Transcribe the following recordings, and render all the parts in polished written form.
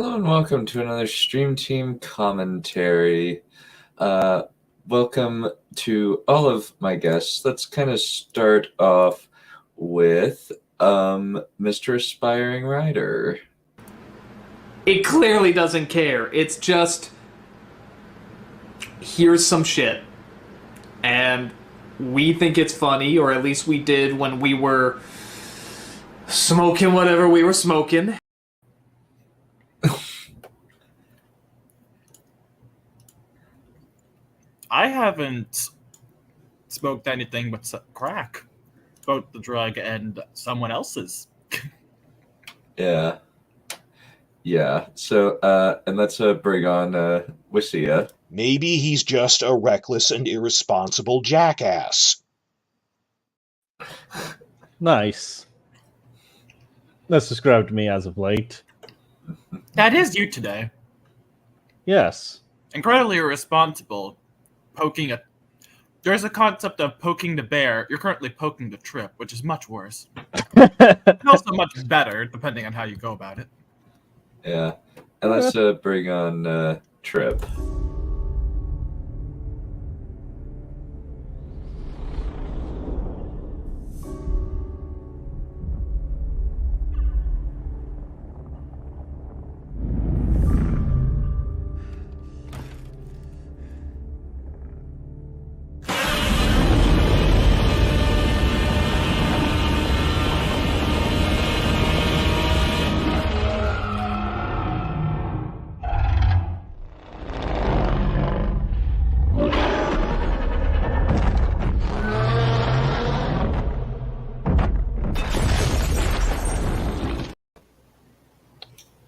Hello and welcome to another Streamteam commentary. Welcome to all of my guests. Let's kind of start off with Mr. Aspiring Writer. It clearly doesn't care. It's just, here's some shit. And we think it's funny, or at least we did when we were smoking whatever we were smoking. I haven't smoked anything but crack, both the drug and someone else's. Yeah. So, and let's bring on Wissia. Maybe he's just a reckless and irresponsible jackass. Nice. That's described me as of late. That is you today. Yes. Incredibly irresponsible. There's a concept of poking the bear. You're currently poking the trip, which is much worse. Also much better, depending on how you go about it. Yeah. And let's bring on Trip.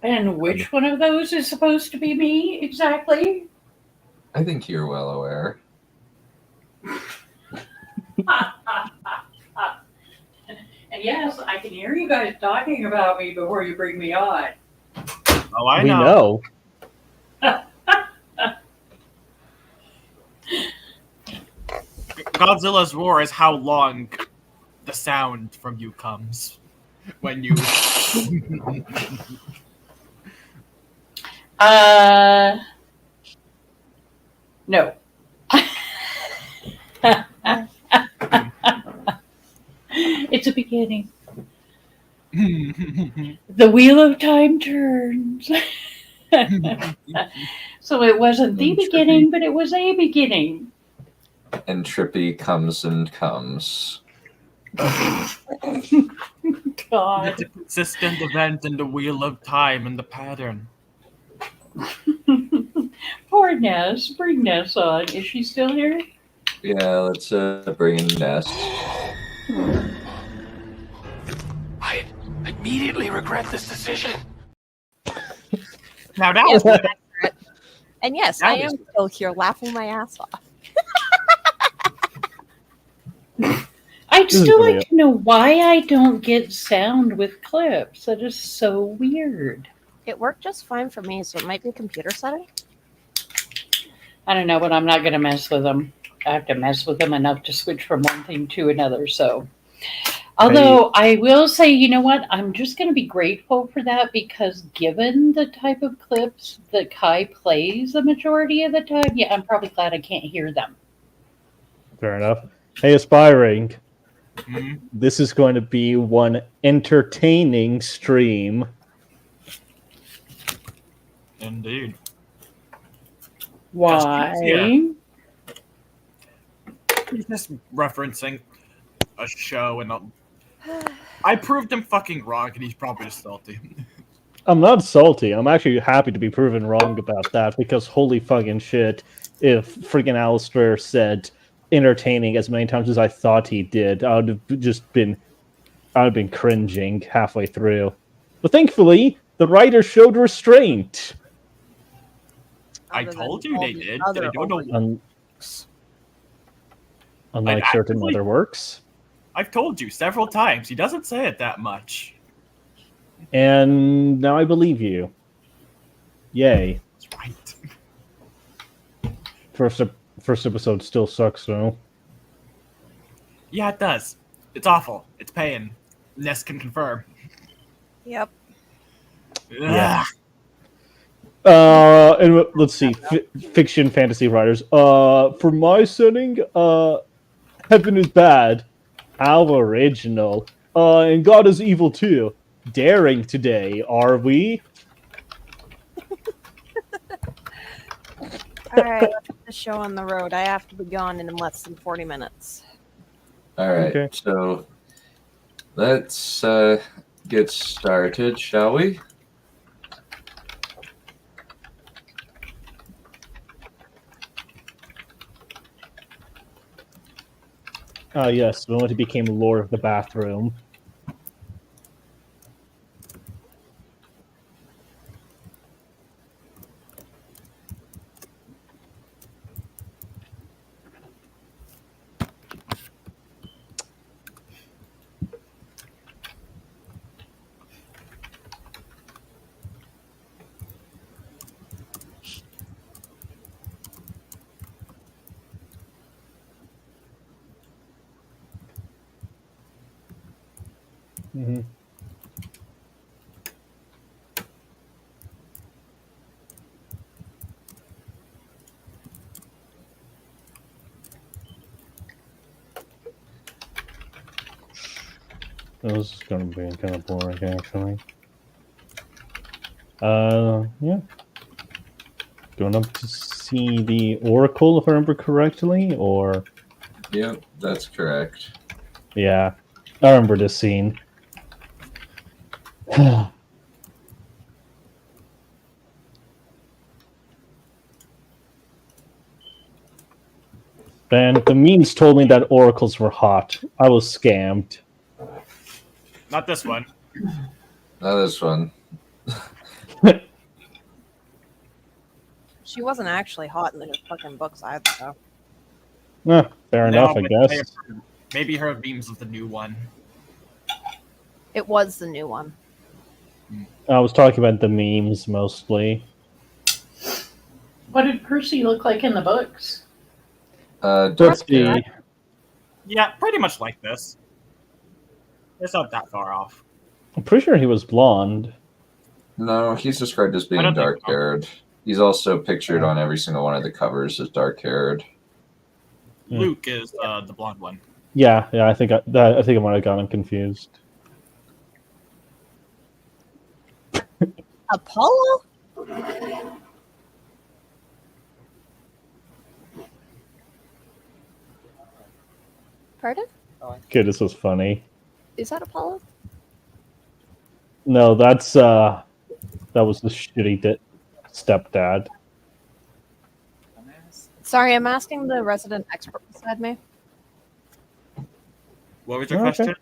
And which one of those is supposed to be me, exactly? I think you're well aware. And yes, I can hear you guys talking about me before you bring me on. Oh, I We know. Godzilla's roar is how long the sound from you comes when you. No. It's a beginning. The wheel of time turns. So it wasn't the beginning, but it was a beginning. And Trippy comes and comes. God. It's a consistent event in the wheel of time and the pattern. Poor Ness. Bring Ness on. Is she still here? Yeah, let's bring in Nest. I immediately regret this decision. Now that Yes, was that's accurate. And yes, I am still here laughing my ass off. I'd This is still brilliant. like to know why I don't get sound with clips. That is so weird. It worked just fine for me, so it might be a computer setting. I don't know, but I'm not going to mess with them. I have to mess with them enough to switch from one thing to another. So, although I will say, you know what? I'm just going to be grateful for that because given the type of clips that Kai plays the majority of the time, yeah, I'm probably glad I can't hear them. Fair enough. Hey, Aspiring. Mhm. This is going to be one entertaining stream. Indeed. Why? Yeah. He's just referencing a show and I proved him fucking wrong and he's probably just salty. I'm not salty. I'm actually happy to be proven wrong about that because holy fucking shit, if freaking Alistair said entertaining as many times as I thought he did, I would have been cringing halfway through. But thankfully, the writer showed restraint. I told you they did. They don't know. Unlike certain other works. I've told you several times. He doesn't say it that much. And now I believe you. Yay. That's right. First episode still sucks, though. Yeah, it does. It's awful. It's pain. Ness can confirm. Yep. Yeah. And let's see, fiction fantasy writers. For my setting, heaven is bad. How original. And God is evil too. Daring today, are we? All right, let's get the show on the road. I have to be gone in less than 40 minutes. All right, Okay. so let's get started, shall we? Yes, the moment he became Lord of the Bathroom. Mm-hmm. This is going to be kind of boring, actually. Yeah. Going up to see the Oracle, if I remember correctly, or... Yep, that's correct. Yeah, I remember this scene. And the memes told me that oracles were hot. I was scammed. Not this one. Not this one. She wasn't actually hot in the fucking books either, though. Fair No, enough, I but guess. Maybe her memes of the new one. It was the new one. I was talking about the memes mostly. What did Percy look like in the books? Let's see. Yeah, pretty much like this. It's not that far off. I'm pretty sure he was blonde. No, he's described as I being don't think so. dark-haired. He's also pictured on every single one of the covers as dark-haired. Hmm. Luke is the blonde one. Yeah, I think I might have gotten confused. Apollo? Pardon? Okay, this was funny. Is that Apollo? No, that was the shitty stepdad. Sorry, I'm asking the resident expert beside me. What was your Okay. question?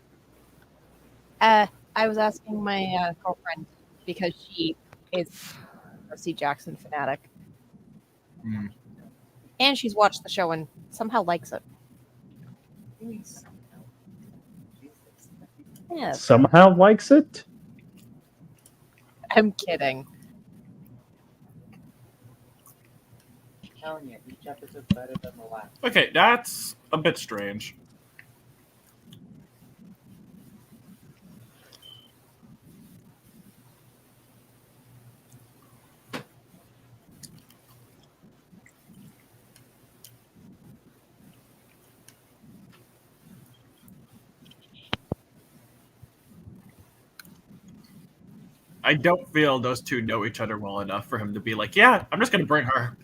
I was asking my girlfriend because she is a Percy Jackson fanatic. Hmm. And she's watched the show and somehow likes it. Yeah, Somehow likes it? I'm kidding. Okay, that's a bit strange. I don't feel those two know each other well enough for him to be like, yeah, I'm just going to bring her.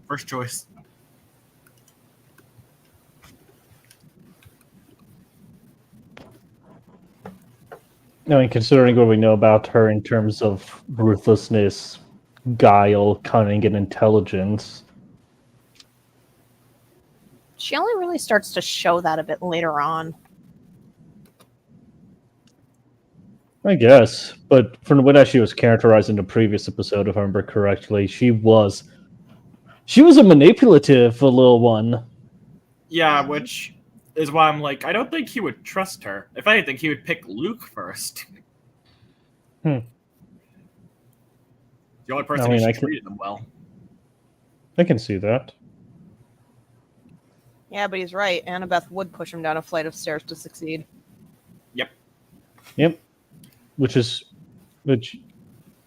First choice. I mean, considering what we know about her in terms of ruthlessness, guile, cunning, and intelligence. She only really starts to show that a bit later on. I guess, but from the way that she was characterized in the previous episode, if I remember correctly, she was a manipulative little one. Yeah, which is why I'm like, I don't think he would trust her. If anything, he would pick Luke first. The only person who treated him well. I can see that. Yeah, but he's right. Annabeth would push him down a flight of stairs to succeed. Yep. Which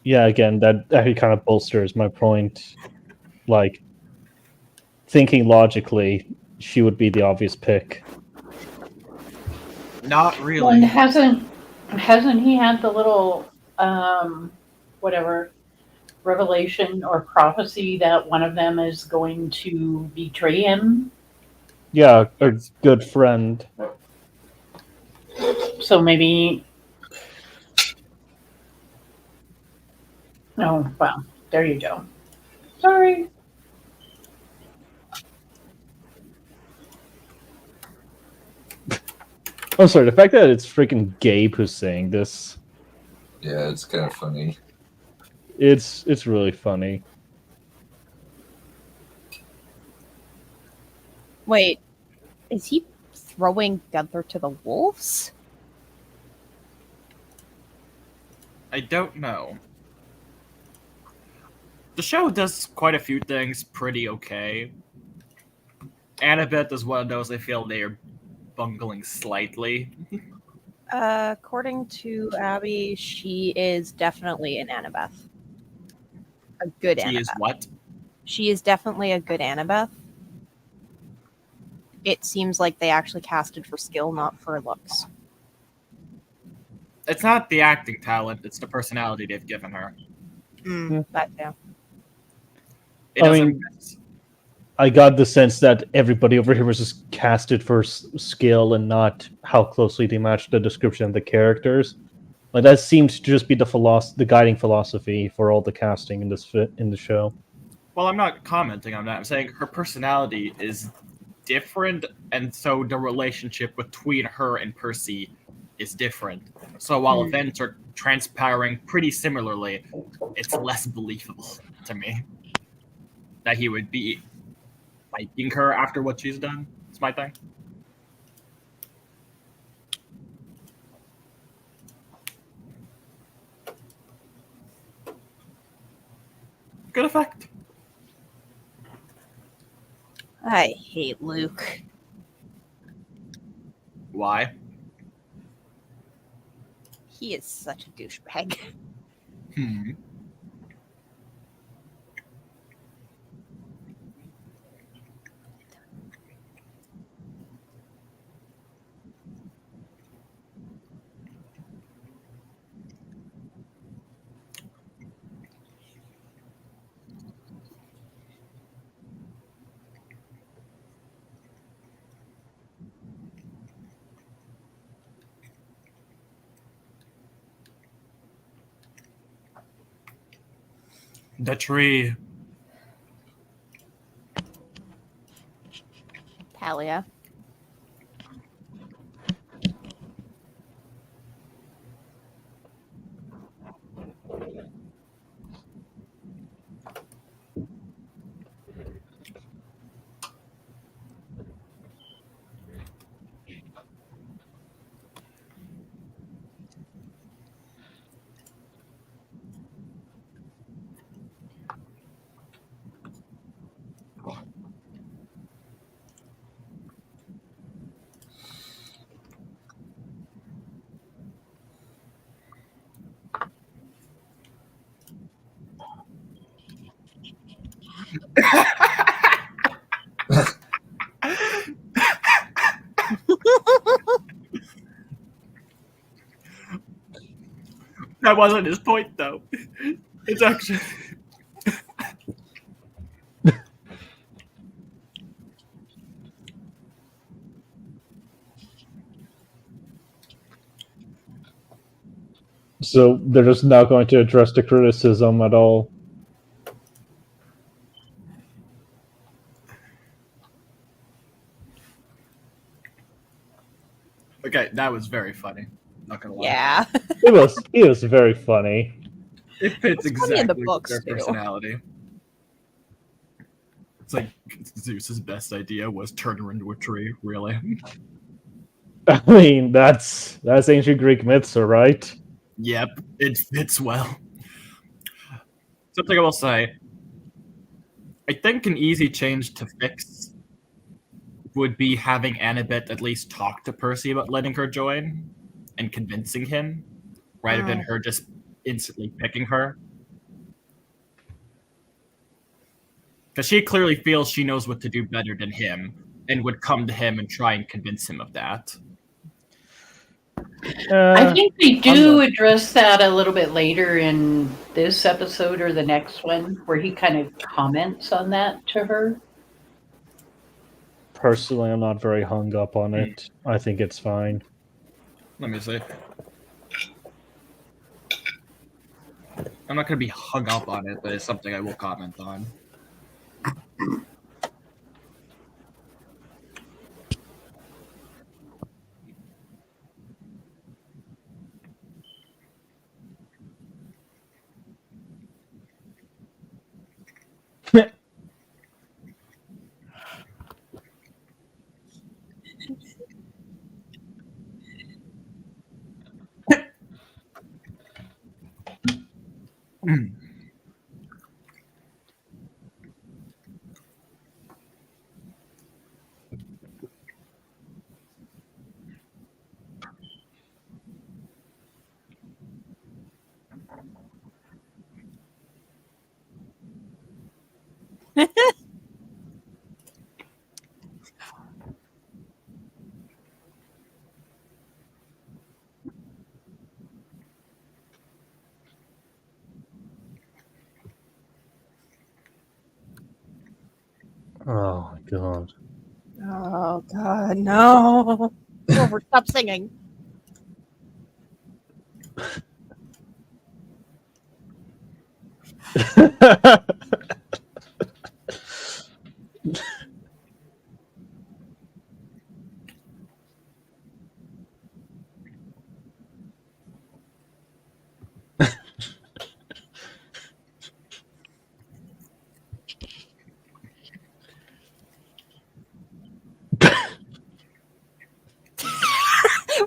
Yeah, again, that actually kind of bolsters my point. Like, thinking logically, she would be the obvious pick. Not Well, really. and hasn't he had the little whatever revelation or prophecy that one of them is going to betray him? Yeah, a good friend. So maybe. Oh, well, there you go. Sorry. I'm sorry, the fact that it's freaking Gabe who's saying this, Yeah, it's kind of funny. it's really funny. Wait, is he throwing Gunther to the wolves? I don't know. The show does quite a few things pretty okay. Annabeth is one of those I feel they are bungling slightly. According to Abby, she is definitely an Annabeth. A good She Annabeth. is what? She is definitely a good Annabeth. It seems like they actually casted for skill, not for looks. It's not the acting talent, it's the personality they've given her. That yeah. It I doesn't mean, I got the sense that everybody over here was just casted for skill and not how closely they matched the description of the characters. Like that seems to just be the guiding philosophy for all the casting in the show. Well, I'm not commenting on that. I'm saying her personality is different, and so the relationship between her and Percy is different. So while events are transpiring pretty similarly, it's less believable to me that he would be liking her after what she's done. It's my thing. Good effect. I hate Luke. Why? He is such a douchebag. The tree. Talia. That wasn't his point, though. It's actually. So they're just not going to address the criticism at all. Okay, that was very funny. Not gonna lie. Yeah. It was very funny. It fits It's funny in the exactly with books, their too. personality. It's like Zeus's best idea was turn her into a tree. Really? I mean, that's ancient Greek myths, right? Yep, it fits well. Something I will say. I think an easy change to fix would be having Annabeth at least talk to Percy about letting her join and convincing him, rather than her just instantly picking her. Because she clearly feels she knows what to do better than him, and would come to him and try and convince him of that. I think they do not- address that a little bit later in this episode or the next one, where he kind of comments on that to her. Personally, I'm not very hung up on it. I think it's fine. Let me see. I'm not going to be hung up on it, but it's something I will comment on. Oh my god. Oh God, no! Grover, stop singing.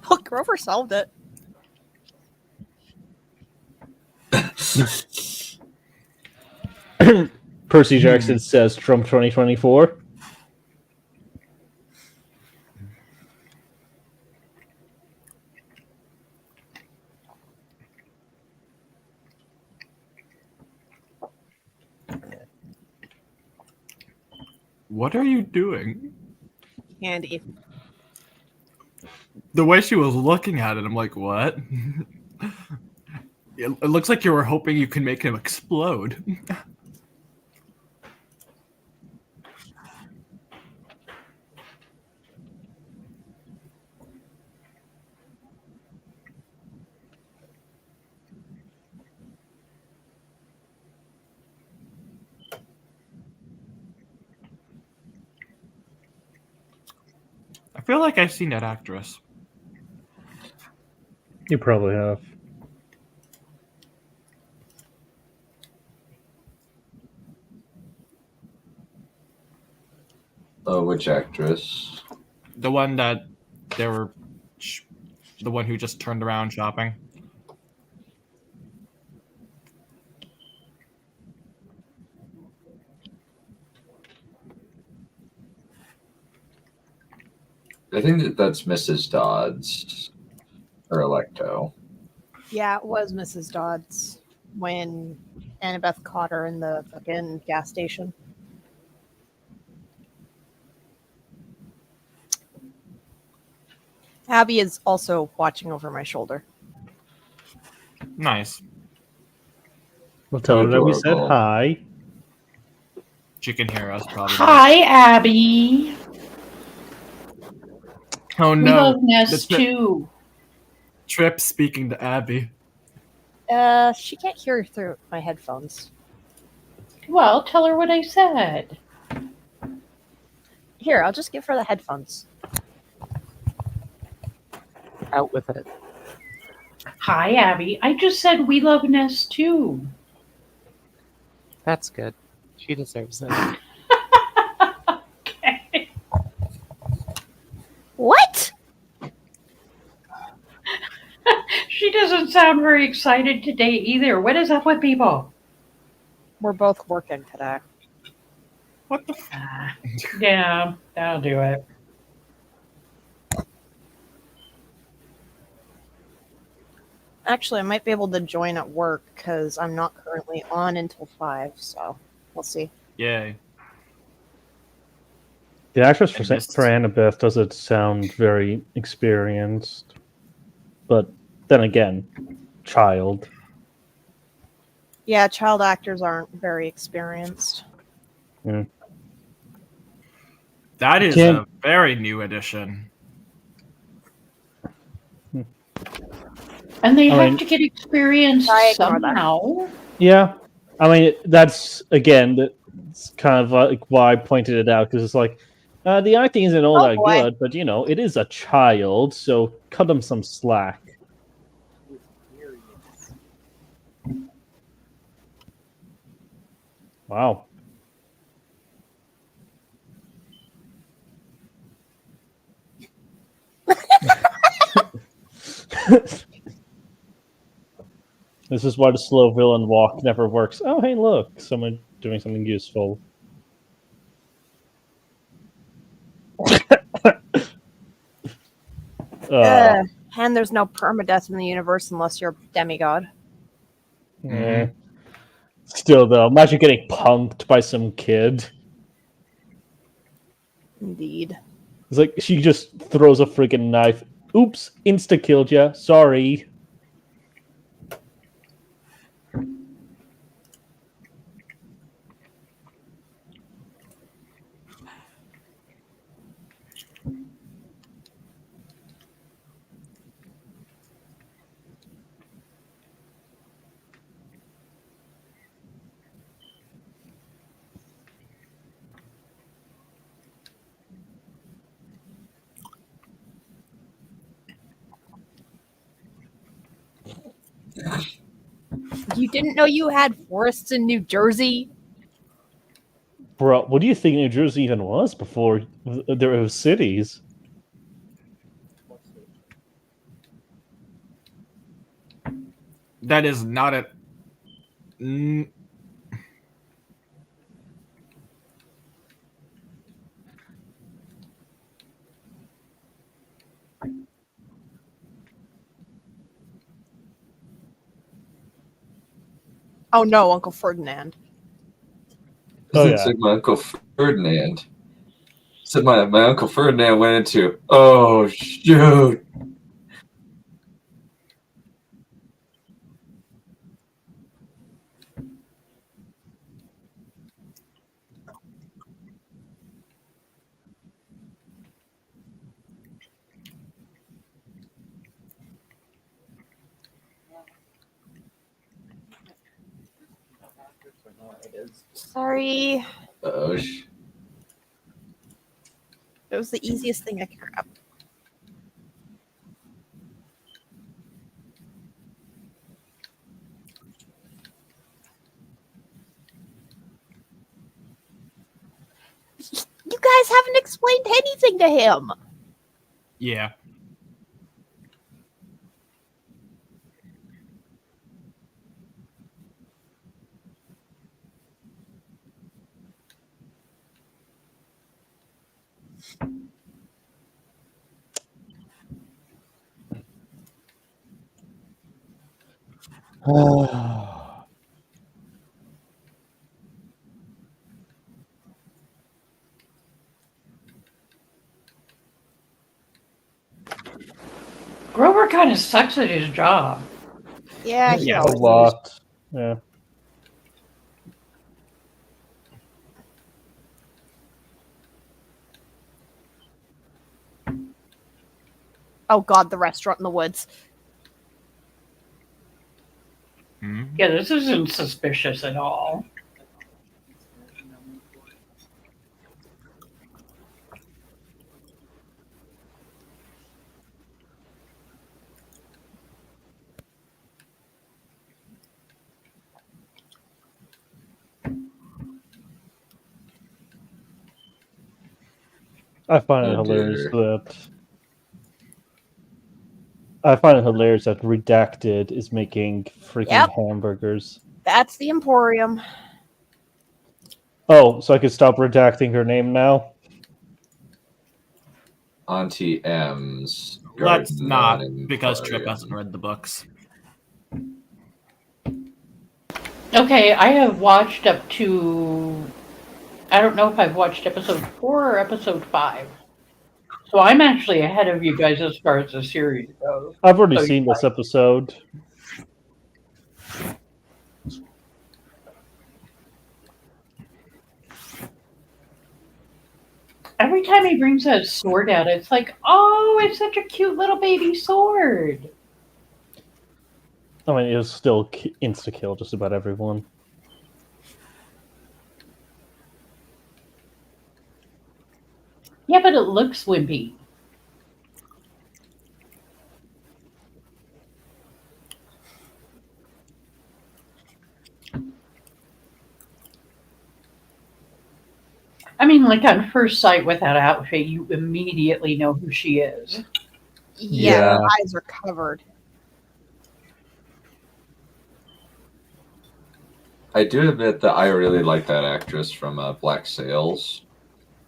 Well, Grover solved it. Percy Jackson says Trump 2024. What are you doing? Candy. The way she was looking at it, I'm like, what? It looks like you were hoping you can make him explode. I feel like I've seen that actress. You probably have. Oh, which actress? The one that they were... The one who just turned around shopping. I think that's Mrs. Dodds or Electo. Yeah, it was Mrs. Dodds when Annabeth caught her in the fucking gas station. Abby is also watching over my shoulder. Nice. We'll tell her that we said Adorable. hi. She can hear us, probably. Hi, Abby. Oh We no. love Nest That's the- too. Trip speaking to Abby. She can't hear through my headphones. Well, tell her what I said. Here, I'll just give her the headphones. Out with it. Hi, Abby. I just said we love Nest too. That's good. She deserves it. Okay. What? She doesn't sound very excited today either. What is up with people? We're both working today. What the Yeah, that'll do it. Actually, I might be able to join at work because I'm not currently on until 5, so we'll see. Yay. The actress And this- for Annabeth doesn't sound very experienced, but then again, child. Yeah, child actors aren't very experienced. That is Can't- a very new addition. And they I have mean- to get experience I ignore that. somehow. Yeah, I mean that's that's kind of like why I pointed it out because it's like the acting isn't all Oh, that boy. good, but it is a child, so cut them some slack. Wow. This is why the slow villain walk never works. Oh, hey, look, someone doing something useful. And there's no permadeath in the universe unless you're a demigod. Yeah. Still, though, imagine getting punked by some kid. Indeed. It's like she just throws a freaking knife. Oops, insta killed ya. Sorry. You didn't know you had forests in New Jersey? Bro, what do you think New Jersey even was before there were cities? That is not a. Oh no, Uncle Ferdinand. Oh, Doesn't say my Uncle Ferdinand. Said my Uncle Ferdinand went into, oh, shoot. Sorry. Oh, It was the easiest thing I could grab. You guys haven't explained anything to him. Yeah. Grover kind of sucks at his job. Yeah, he Yeah, A always is. lot. Yeah. Oh god, the restaurant in the woods. Yeah, this isn't suspicious at all. I find it Oh, hilarious dear. that Redacted is making freaking Yep. hamburgers. That's the Emporium. Oh, so I could stop redacting her name now? Auntie M's. Let's Garden not, and because Trip Emporium. hasn't read the books. Okay, I have watched up to I don't know if I've watched episode 4 or episode 5. So I'm actually ahead of you guys as far as the series goes. I've already So seen this episode. Every time he brings that sword out, it's like, oh, it's such a cute little baby sword. I mean, it was still insta-kill just about everyone. Yeah, but it looks wimpy. I mean, like on first sight with that outfit, you immediately know who she is. Yeah, her eyes are covered. I do admit that I really like that actress from Black Sails.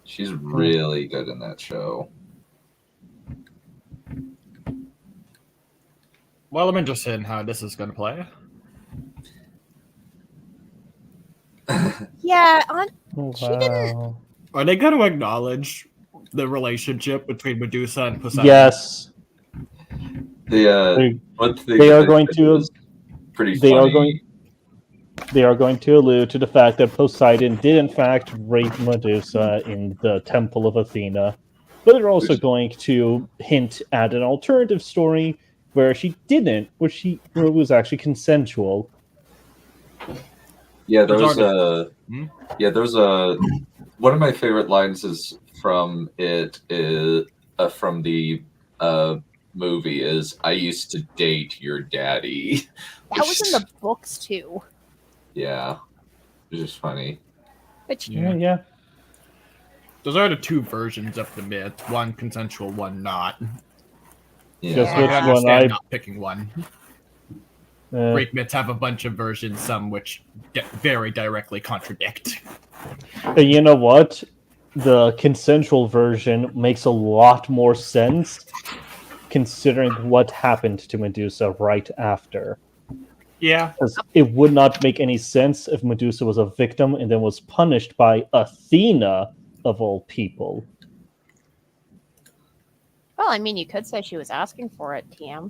She's really good in that show. Well, I'm interested in how this is going to play. Yeah, She didn't. Are they going to acknowledge the relationship between Medusa and Poseidon? Yes. They are going to. Pretty they funny. are going. They are going to allude to the fact that Poseidon did in fact rape Medusa in the Temple of Athena, but they're also going to hint at an alternative story where she didn't, where it was actually consensual. Yeah, there's a one of my favorite lines is from the movie is I used to date your daddy. That was in the books too. Yeah, it's just funny. Which Yeah. Those are the two versions of the myth: one consensual, one not. Yeah. Just I which understand one not picking one. Greek myths have a bunch of versions, some which very directly contradict. You know what? The consensual version makes a lot more sense considering what happened to Medusa right after. Yeah. Because it would not make any sense if Medusa was a victim and then was punished by Athena, of all people. Well, I mean, you could say she was asking for it, TM.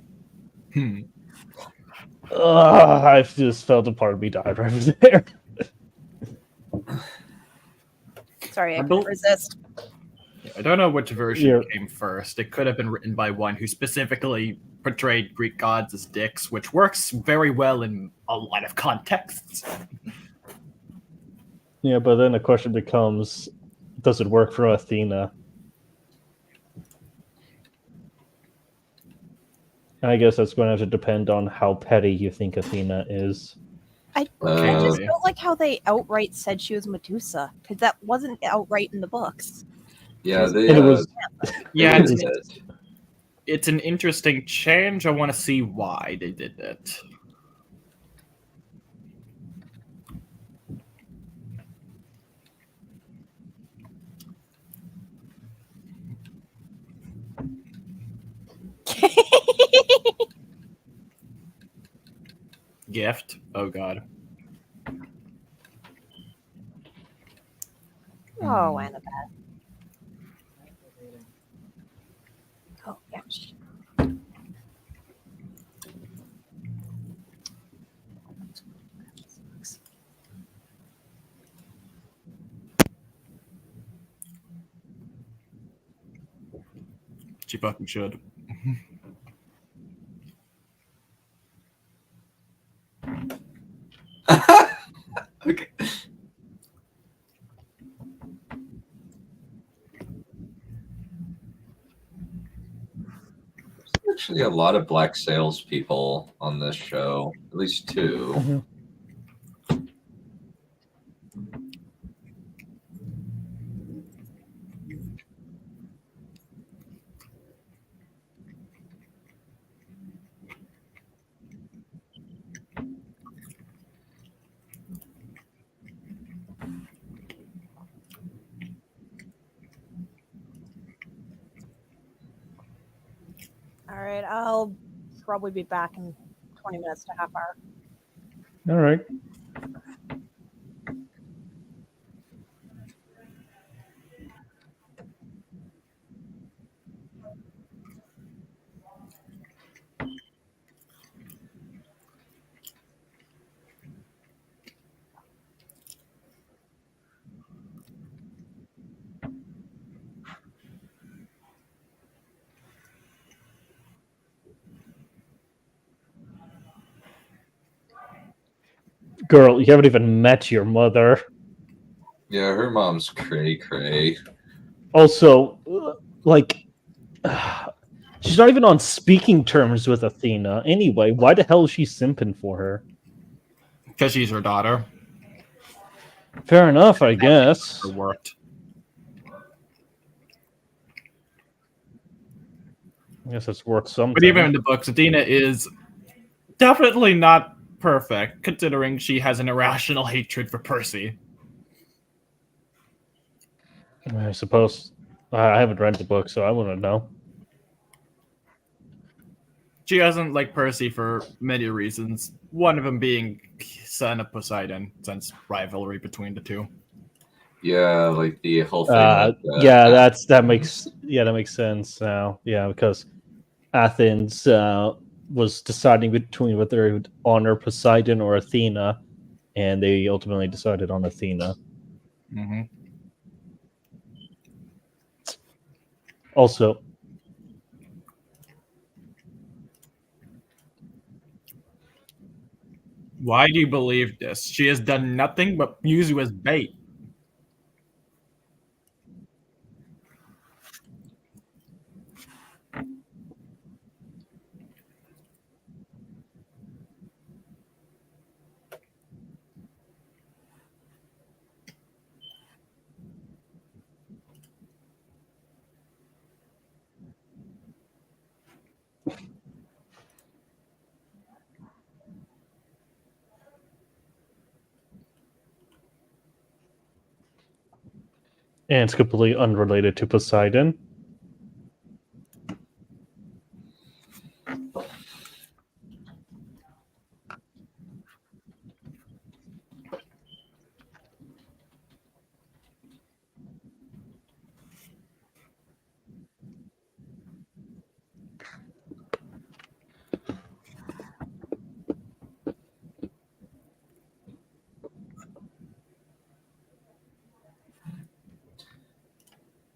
I just felt a part of me died right there. Sorry, I couldn't resist. I don't know which version came first. It could have been written by one who specifically portrayed Greek gods as dicks, which works very well in a lot of contexts. Yeah, but then the question becomes, does it work for Athena? I guess that's going to have to depend on how petty you think Athena is. I just don't like how they outright said she was Medusa, because that wasn't outright in the books. Yeah, it's an interesting change. I want to see why they did it. Gift. Oh god. Oh, Annabeth. Oh, gosh. She fucking should. Okay. Actually, a lot of black salespeople on this show, at least two. Mm-hmm. All right, I'll probably be back in 20 minutes to half hour. All right. Girl, you haven't even met your mother. Yeah, her mom's cray cray. Also, like, she's not even on speaking terms with Athena. Anyway, why the hell is she simping for her? Because she's her daughter. Fair enough, I guess. It worked. I guess it's worth something. But even in the books, Athena is definitely not perfect, considering she has an irrational hatred for Percy. I suppose. I haven't read the book, so I wouldn't know. She doesn't like Percy for many reasons, one of them being son of Poseidon, since rivalry between the two. Yeah, like the whole thing. Yeah, that makes sense now. Yeah, because Athens was deciding between whether it would honor Poseidon or Athena, and they ultimately decided on Athena. Mm-hmm. Also, why do you believe this? She has done nothing but use you as bait. and it's completely unrelated to Poseidon.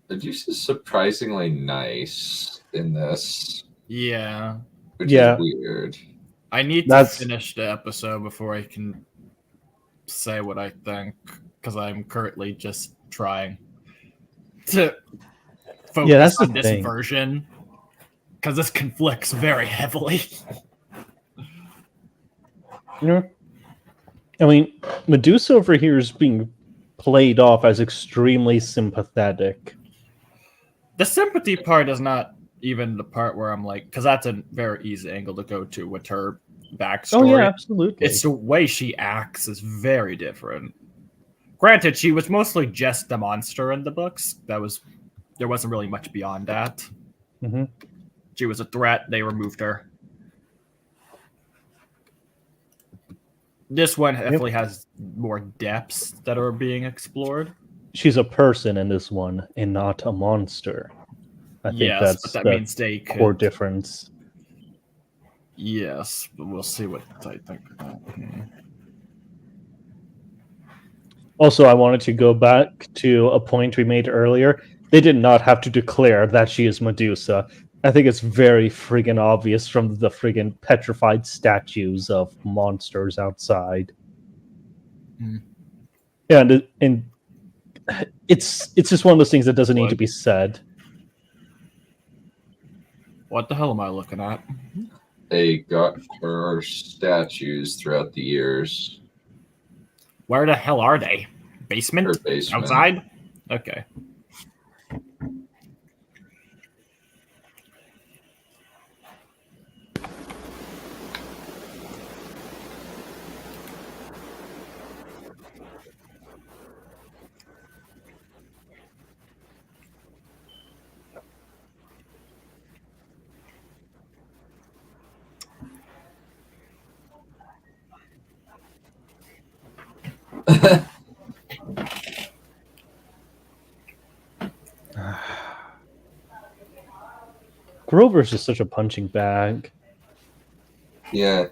Medusa is surprisingly nice in this. Yeah. Which is weird. I need to finish the episode before I can say what I think, because I'm currently just trying to focus on this version, because this conflicts very heavily. Yeah. I mean, Medusa over here is being played off as extremely sympathetic. The sympathy part is not even the part where I'm like, because that's a very easy angle to go to with her backstory. Oh yeah, absolutely. It's the way she acts is very different. Granted, she was mostly just the monster in the books. There wasn't really much beyond that. Mm-hmm. She was a threat. They removed her. This one definitely has more depths that are being explored. She's a person in this one, and not a monster. I think that's but that means they core could... difference. Yes, but we'll see what I think about it. Also, I wanted to go back to a point we made earlier. They did not have to declare that she is Medusa. I think it's very friggin' obvious from the friggin' petrified statues of monsters outside. Mm. Yeah, and it's just one of those things that doesn't need to be said. What the hell am I looking at? They got her statues throughout the years. Where the hell are they? Basement? Her basement. Outside? Okay. Grover's just such a punching bag. Yeah.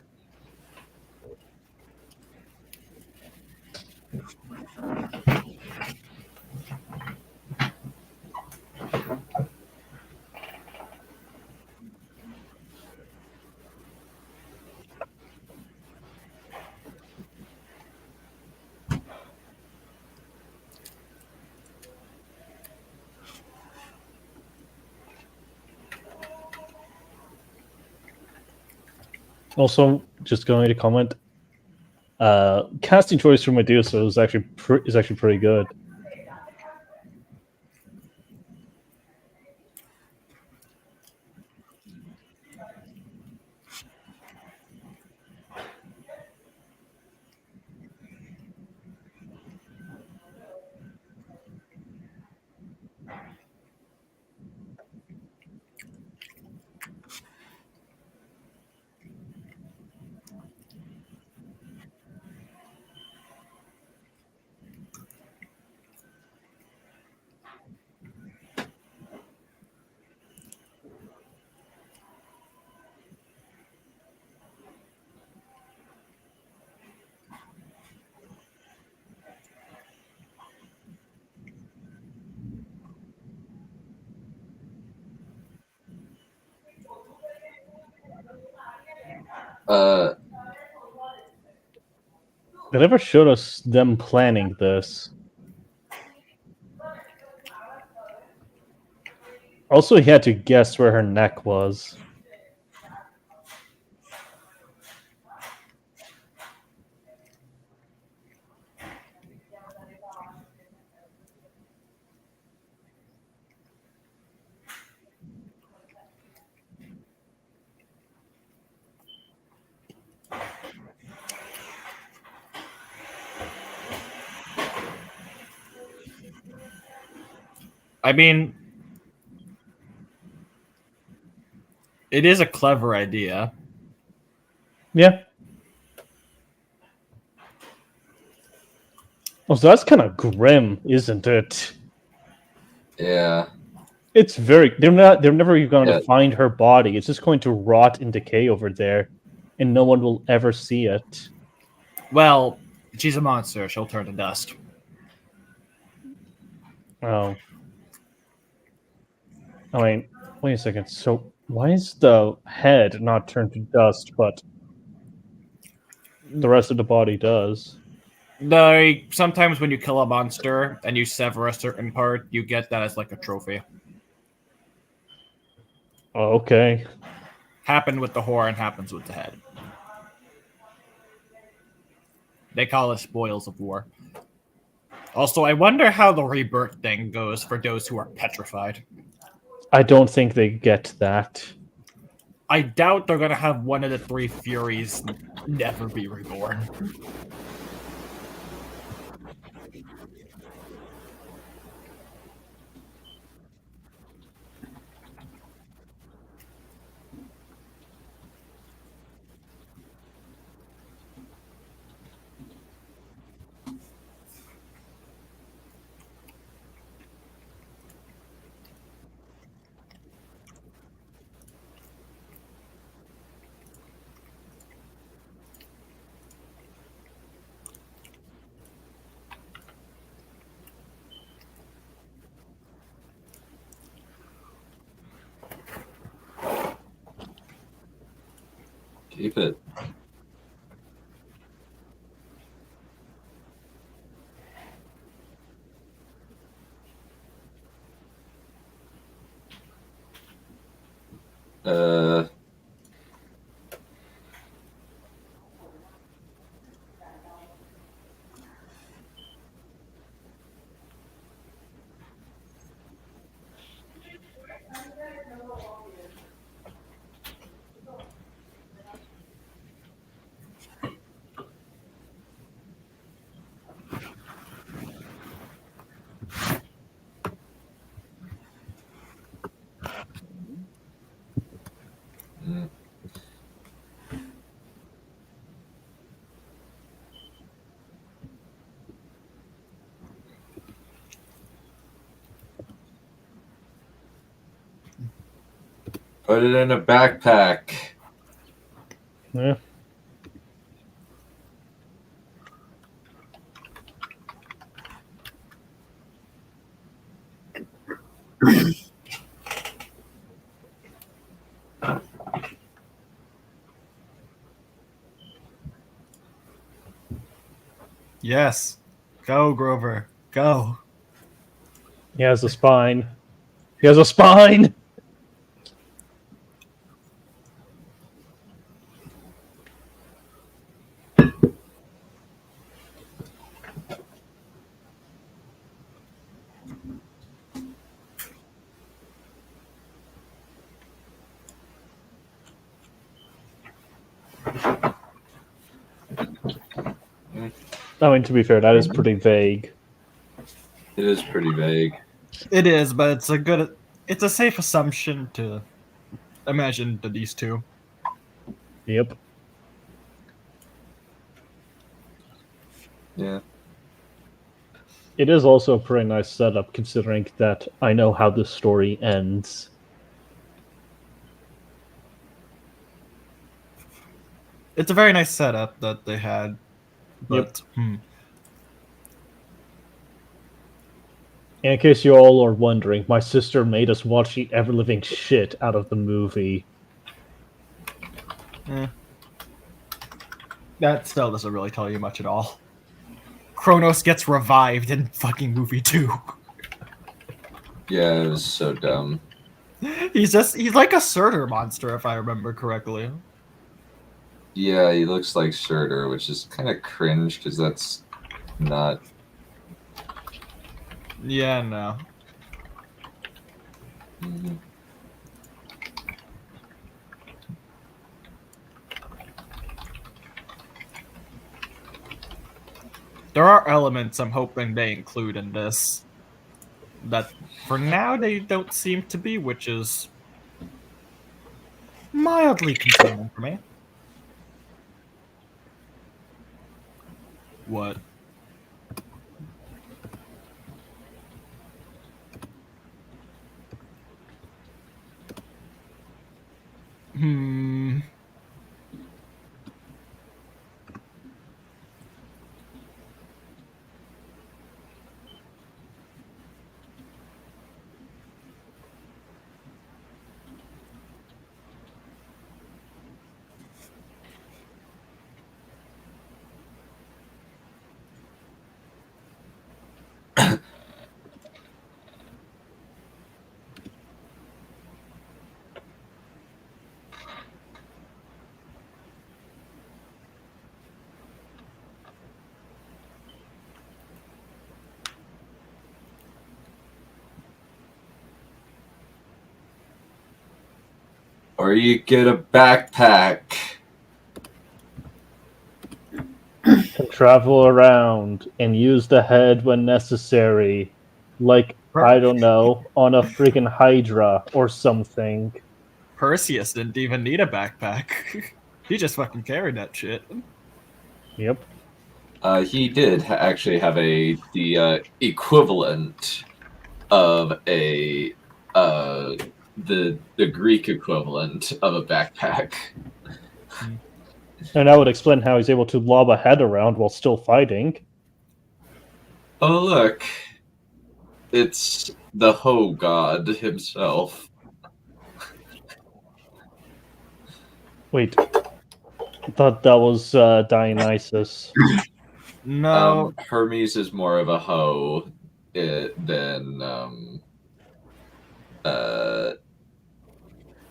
Also, just going to comment, casting choice for Medusa is actually pretty good. They never showed us them planning this. Also, he had to guess where her neck was. I mean, it is a clever idea. Yeah. Oh, so that's kind of grim, isn't it? Yeah. It's very. They're never even going Yeah. to find her body. It's just going to rot and decay over there, and no one will ever see it. Well, she's a monster. She'll turn to dust. Oh. I mean, wait a second. So why is the head not turned to dust, but the rest of the body does? Like, sometimes when you kill a monster and you sever a certain part, you get that as like a trophy. Oh, okay. Happened with the horn, happens with the head. They call it spoils of war. Also, I wonder how the rebirth thing goes for those who are petrified. I don't think they get that. I doubt they're gonna have one of the three Furies never be reborn. Keep it. Put it in a backpack. Yeah. Yes. Go, Grover. Go. He has a spine. He has a spine! I mean, to be fair, that is pretty vague. It is pretty vague. It is, but it's a safe assumption to imagine that these two. Yep. Yeah. It is also a pretty nice setup, considering that I know how the story ends. It's a very nice setup that they had. But, In case you all are wondering, my sister made us watch the ever-living shit out of the movie. That still doesn't really tell you much at all. Kronos gets revived in fucking movie 2. Yeah, it was so dumb. He's like a Surtur monster, if I remember correctly. Yeah, he looks like Surtur, which is kind of cringe because that's not. Yeah, no. Mhm. There are elements I'm hoping they include in this that for now they don't seem to be, which is mildly concerning for me. What? Or you get a backpack. Can travel around and use the head when necessary. Like, I don't know, on a freaking Hydra or something. Perseus didn't even need a backpack. He just fucking carried that shit. Yep. He did actually have the equivalent of the Greek equivalent of a backpack. And that would explain how he's able to lob a head around while still fighting. Oh look, it's the Ho God himself. Wait, I thought that was Dionysus. No. Hermes is more of a hoe than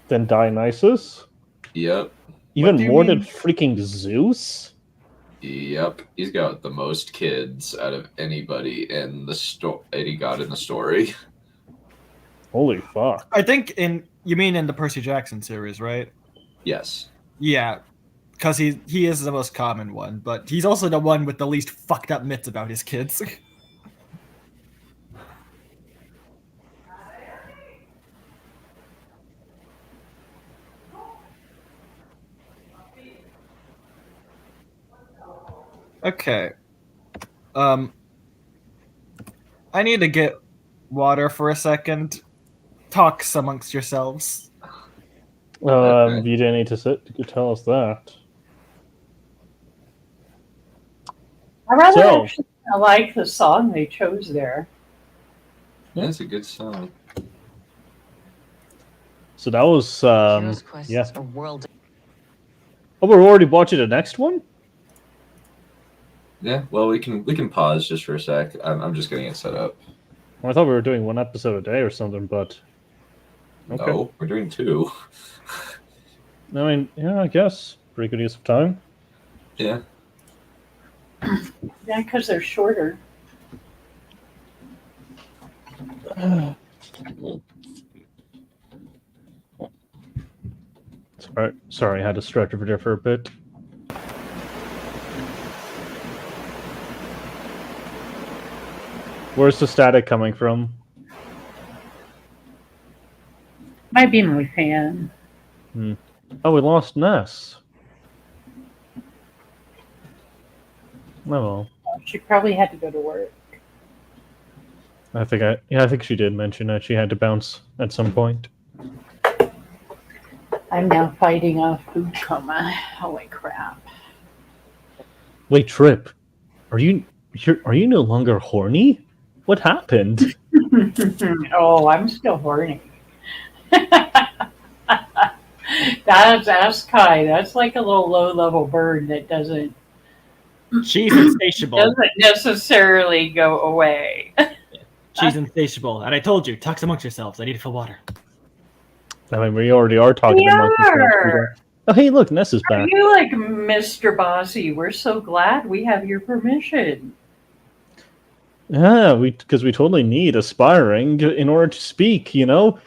Than Dionysus? Yep. Even more than freaking Zeus? Yep. He's got the most kids out of anybody in the any god in the story. Holy fuck. I think you mean in the Percy Jackson series, right? Yes. Yeah, because he is the most common one, but he's also the one with the least fucked up myths about his kids. Okay. I need to get water for a second. Talks amongst yourselves. You didn't need to tell us that. I rather actually like the song they chose there. That's a good song. So that was yeah. World. Oh, we're already watching the next one? Yeah, well, we can pause just for a sec. I'm just getting it set up. Well, I thought we were doing one episode a day or something, but okay. No, we're doing 2. I mean, yeah, I guess pretty good use of time. Yeah. Yeah, because they're shorter. Sorry, I had to stretch over there for a bit. Where's the static coming from? Might be my fan. Oh, we lost Ness. Oh well. She probably had to go to work. I think she did mention that she had to bounce at some point. I'm now fighting off food coma. Holy crap. Wait, Trip, are you no longer horny? What happened? Oh, I'm still horny. That's Kai. That's like a little low-level bird that doesn't She's insatiable. necessarily go away. She's insatiable. And I told you, talk amongst yourselves. I need to fill water. I mean, we already are talking about this. Oh, hey, look, Ness is Are back. you like Mr. Bossy? We're so glad we have your permission. Yeah, because we totally need aspiring in order to speak. You know,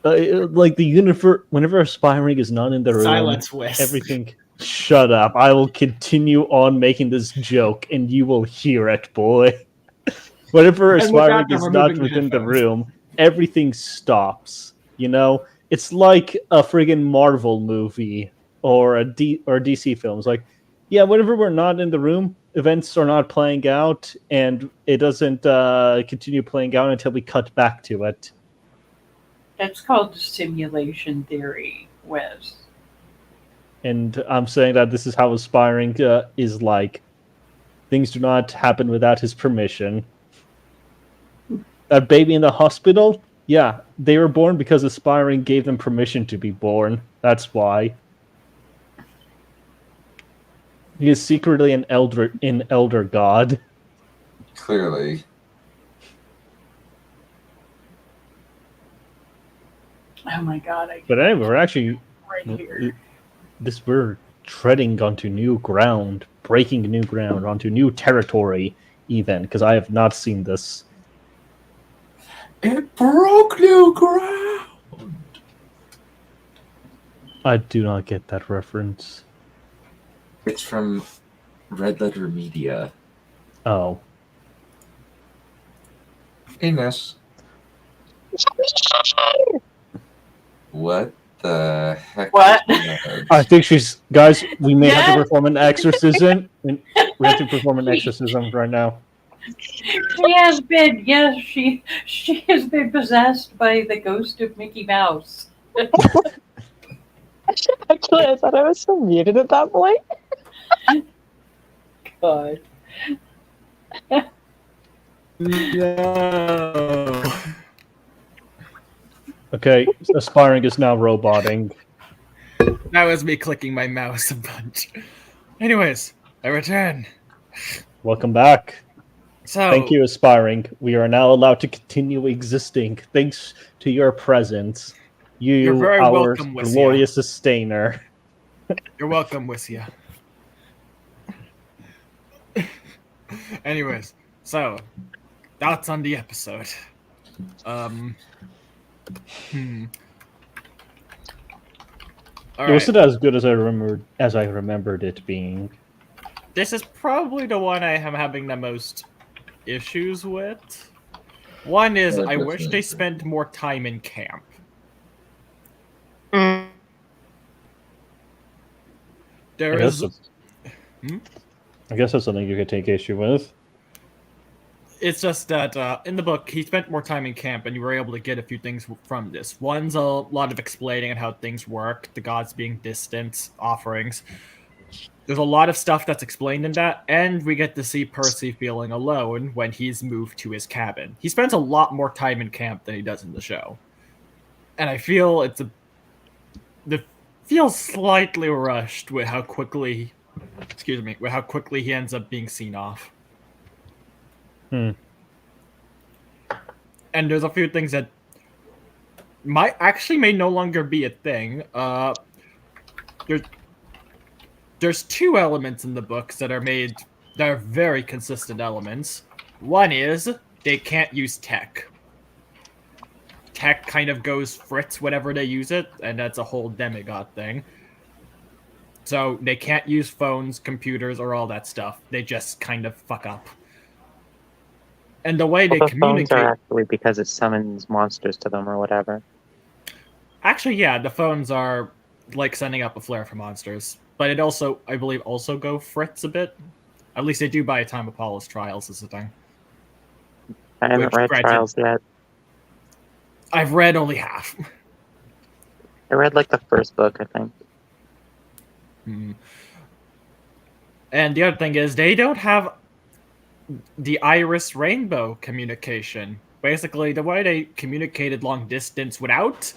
like the universe. Whenever aspiring is not in the room, Silence, Whis. everything. Shut up! I will continue on making this joke, and you will hear it, boy. Whenever aspiring is not within the room, everything stops. You know, it's like a friggin' Marvel movie or DC films. Like, yeah, whenever we're not in the room, events are not playing out, and it doesn't continue playing out until we cut back to it. That's called simulation theory, Wes. And I'm saying that this is how aspiring is like. Things do not happen without his permission. That baby in the hospital? Yeah, they were born because aspiring gave them permission to be born. That's why. He is secretly an elder god. Clearly. Oh my god! But anyway, we're actually right here. We're treading onto new ground, breaking new ground, onto new territory, even because I have not seen this. It broke new ground. I do not get that reference. It's from Red Letter Media. Oh. Hey, Ness. What the heck? What? I think she's... Guys, we may have to perform an exorcism. We have to perform an exorcism right now. She has been, yes, she has been possessed by the ghost of Mickey Mouse. Actually, I thought I was still muted at that point. God. No. Okay, aspiring is now roboting. That was me clicking my mouse a bunch. Anyways, I return. Welcome back. So, thank you, aspiring. We are now allowed to continue existing thanks to your presence. You're very our welcome, Wissia. glorious sustainer. You're welcome, Wissia. Anyways, so thoughts on the episode. All Was right. it as good as I remembered it being? This is probably the one I am having the most issues with. One is I wish they spent more time in camp. There is. I guess that's something you could take issue with. It's just that in the book, he spent more time in camp, and you were able to get a few things from this. One's a lot of explaining on how things work, the gods being distant, offerings. There's a lot of stuff that's explained in that, and we get to see Percy feeling alone when he's moved to his cabin. He spends a lot more time in camp than he does in the show. And I feel it feels slightly rushed with how quickly he ends up being seen off. And there's a few things that may no longer be a thing. There's two elements in the books that are very consistent elements. One is they can't use tech. Tech kind of goes fritz whenever they use it, and that's a whole demigod thing. So they can't use phones, computers, or all that stuff. They just kind of fuck up. And the way they Well, the phones communicate. are actually because it summons monsters to them or whatever. Actually, yeah, the phones are like sending up a flare for monsters. But it also, I believe, also go Fritz a bit. At least they do by the time Apollo's Trials is a thing. I haven't Which, read granted, Trials yet. I've read only half. I read like the first book, I think. And the other thing is, they don't have the iris rainbow communication. Basically, the way they communicated long distance without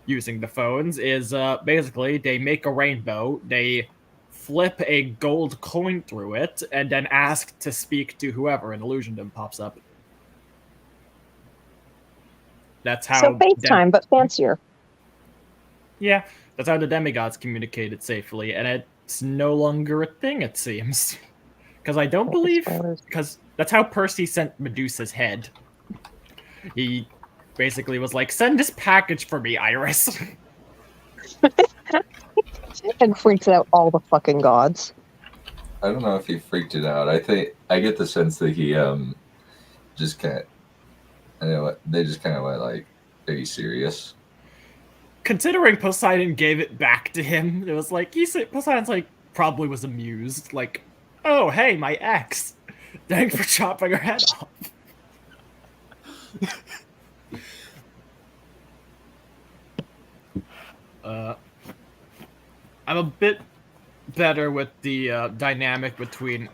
using the phones is basically they make a rainbow, they flip a gold coin through it, and then ask to speak to whoever, and Illusion pops up. That's how. So FaceTime, but fancier. Yeah, that's how the demigods communicated safely, and it's no longer a thing, it seems. Because I don't believe... Because that's how Percy sent Medusa's head. He basically was like, send this package for me, Iris. And freaks out all the fucking gods. I don't know if he freaked it out. I get the sense that he just can't. I know they just kind of went like, "Are you serious?" Considering Poseidon gave it back to him, it was like Poseidon's like probably was amused, like, "Oh hey, my ex, thanks for chopping her head off." I'm a bit better with the dynamic between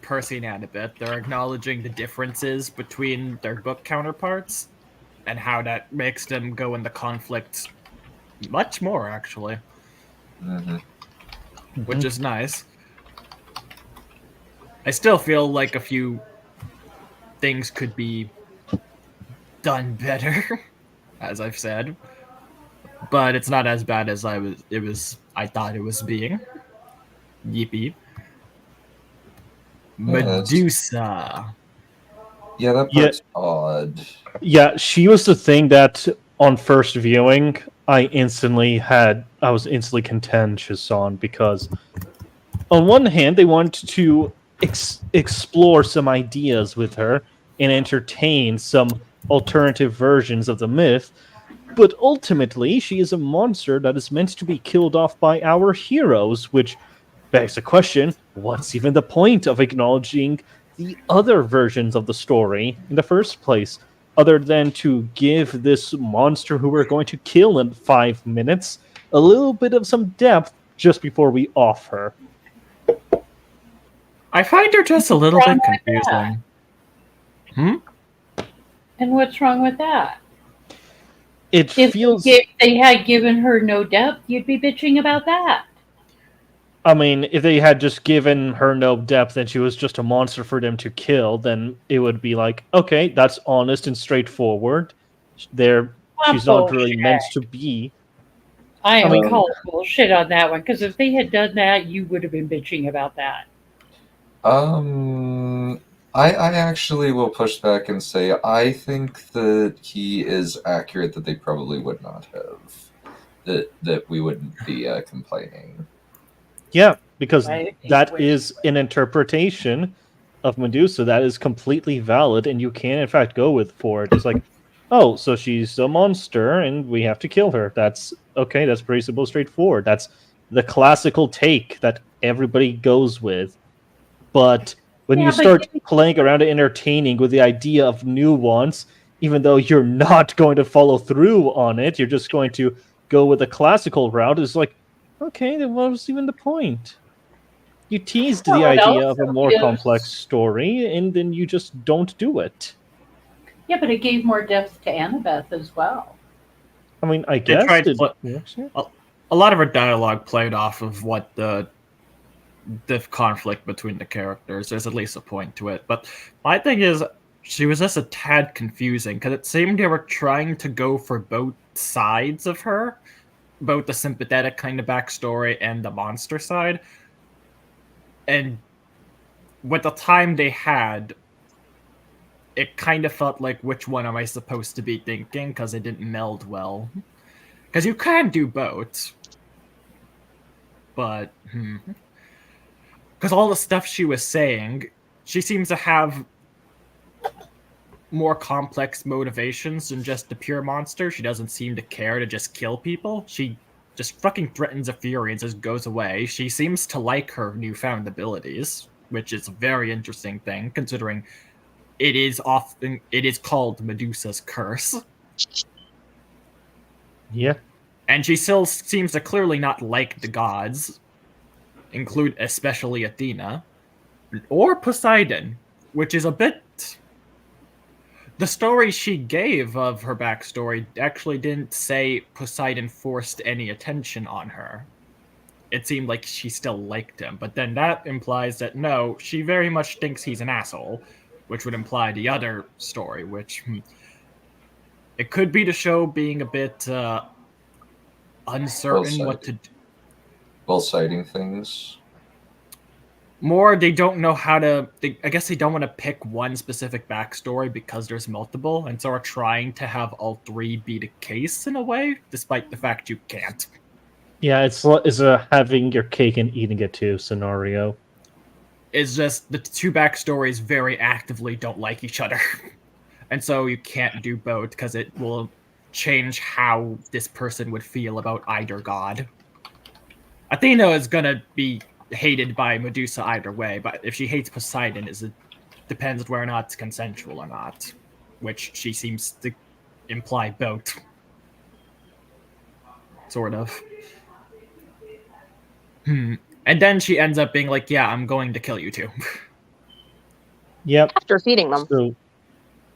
Percy and Annabeth. They're acknowledging the differences between their book counterparts and how that makes them go into conflict much more, actually. Which is nice. I still feel like a few things could be done better, as I've said. But it's not as bad as I thought it was being. Yippee. Medusa. Yeah, that part's odd. Yeah, she was the thing that on first viewing I was instantly contentious on, because on one hand they want to explore some ideas with her and entertain some alternative versions of the myth, but ultimately she is a monster that is meant to be killed off by our heroes, which begs the question, what's even the point of acknowledging the other versions of the story in the first place, other than to give this monster who we're going to kill in 5 minutes a little bit of some depth just before we off her? I find her just a little bit confusing. And what's wrong with that? It feels... If they had given her no depth, you'd be bitching about that. I mean, if they had just given her no depth and she was just a monster for them to kill, then it would be like, okay, that's honest and straightforward. She's not really meant to be. I am calling bullshit on that one, because if they had done that, you would have been bitching about that. I actually will push back and say I think that he is accurate, that they probably would not have. That we wouldn't be complaining. Yeah, because that is an interpretation of Medusa that is completely valid, and you can in fact go for it. It's like, oh, so she's a monster and we have to kill her. That's okay, that's pretty simple, straightforward. That's the classical take that everybody goes with. But when you start playing around and entertaining with the idea of nuance, even though you're not going to follow through on it, you're just going to go with the classical route, it's like, okay, then what was even the point? You teased the idea of a more complex story, and then you just don't do it. Yeah, but it gave more depth to Annabeth as well. I mean, I guess a lot of her dialogue played off of what the conflict between the characters. There's at least a point to it. But my thing is, she was just a tad confusing, because it seemed they were trying to go for both sides of her, both the sympathetic kind of backstory and the monster side. And with the time they had, it kind of felt like, which one am I supposed to be thinking? Because it didn't meld well. Because you can do both. But, because all the stuff she was saying, she seems to have more complex motivations than just the pure monster. She doesn't seem to care to just kill people. She just fucking threatens a Fury and just goes away. She seems to like her newfound abilities, which is a very interesting thing, considering it is called Medusa's curse. Yeah. And she still seems to clearly not like the gods, especially Athena, or Poseidon, which is a bit... The story she gave of her backstory actually didn't say Poseidon forced any attention on her. It seemed like she still liked him, but then that implies that no, she very much thinks he's an asshole, which would imply the other story, which... It could be the show being a bit uncertain what to do. While citing things. More, they don't know how to... I guess they don't want to pick one specific backstory because there's multiple, and so are trying to have all three be the case in a way, despite the fact you can't. Yeah, it's a having your cake and eating it too scenario. It's just the two backstories very actively don't like each other. And so you can't do both because it will change how this person would feel about either god. Athena is going to be hated by Medusa either way, but if she hates Poseidon, it depends whether or not it's consensual or not, which she seems to imply both. Sort of. And then she ends up being like, yeah, I'm going to kill you too. Yep. After feeding them. So,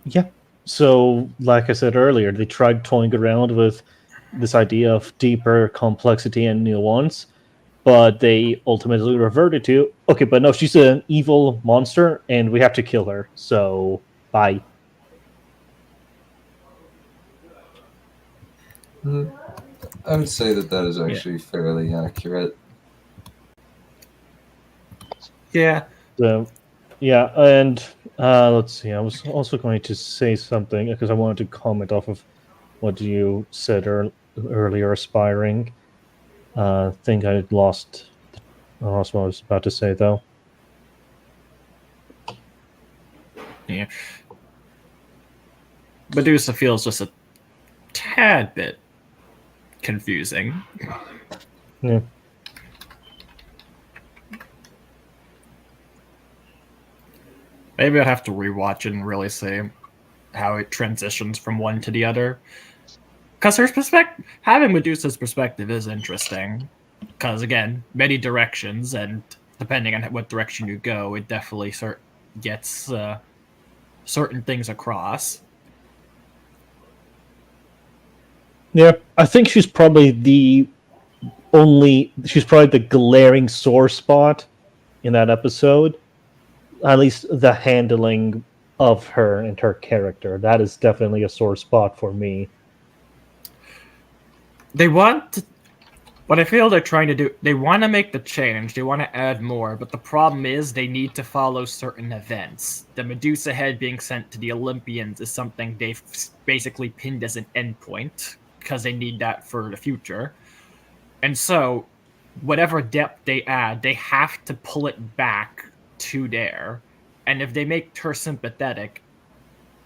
yeah. So, like I said earlier, they tried toying around with this idea of deeper complexity and nuance, but they ultimately reverted to, okay, but no, she's an evil monster, and we have to kill her, so bye. I would say that is actually fairly accurate. Yeah. So, yeah, and let's see, I was also going to say something, because I wanted to comment off of what you said earlier, Aspiring. I think I lost what I was about to say, though. Yeah. Medusa feels just a tad bit confusing. Yeah. Maybe I'd have to rewatch it and really see how it transitions from one to the other. Because her having Medusa's perspective is interesting. Because, again, many directions, and depending on what direction you go, it definitely gets certain things across. Yeah, I think she's probably the glaring sore spot in that episode. At least the handling of her and her character. That is definitely a sore spot for me. What I feel they're trying to do, they want to make the change, they want to add more, but the problem is they need to follow certain events. The Medusa head being sent to the Olympians is something they've basically pinned as an endpoint, because they need that for the future. And so, whatever depth they add, they have to pull it back to there. And if they make her sympathetic,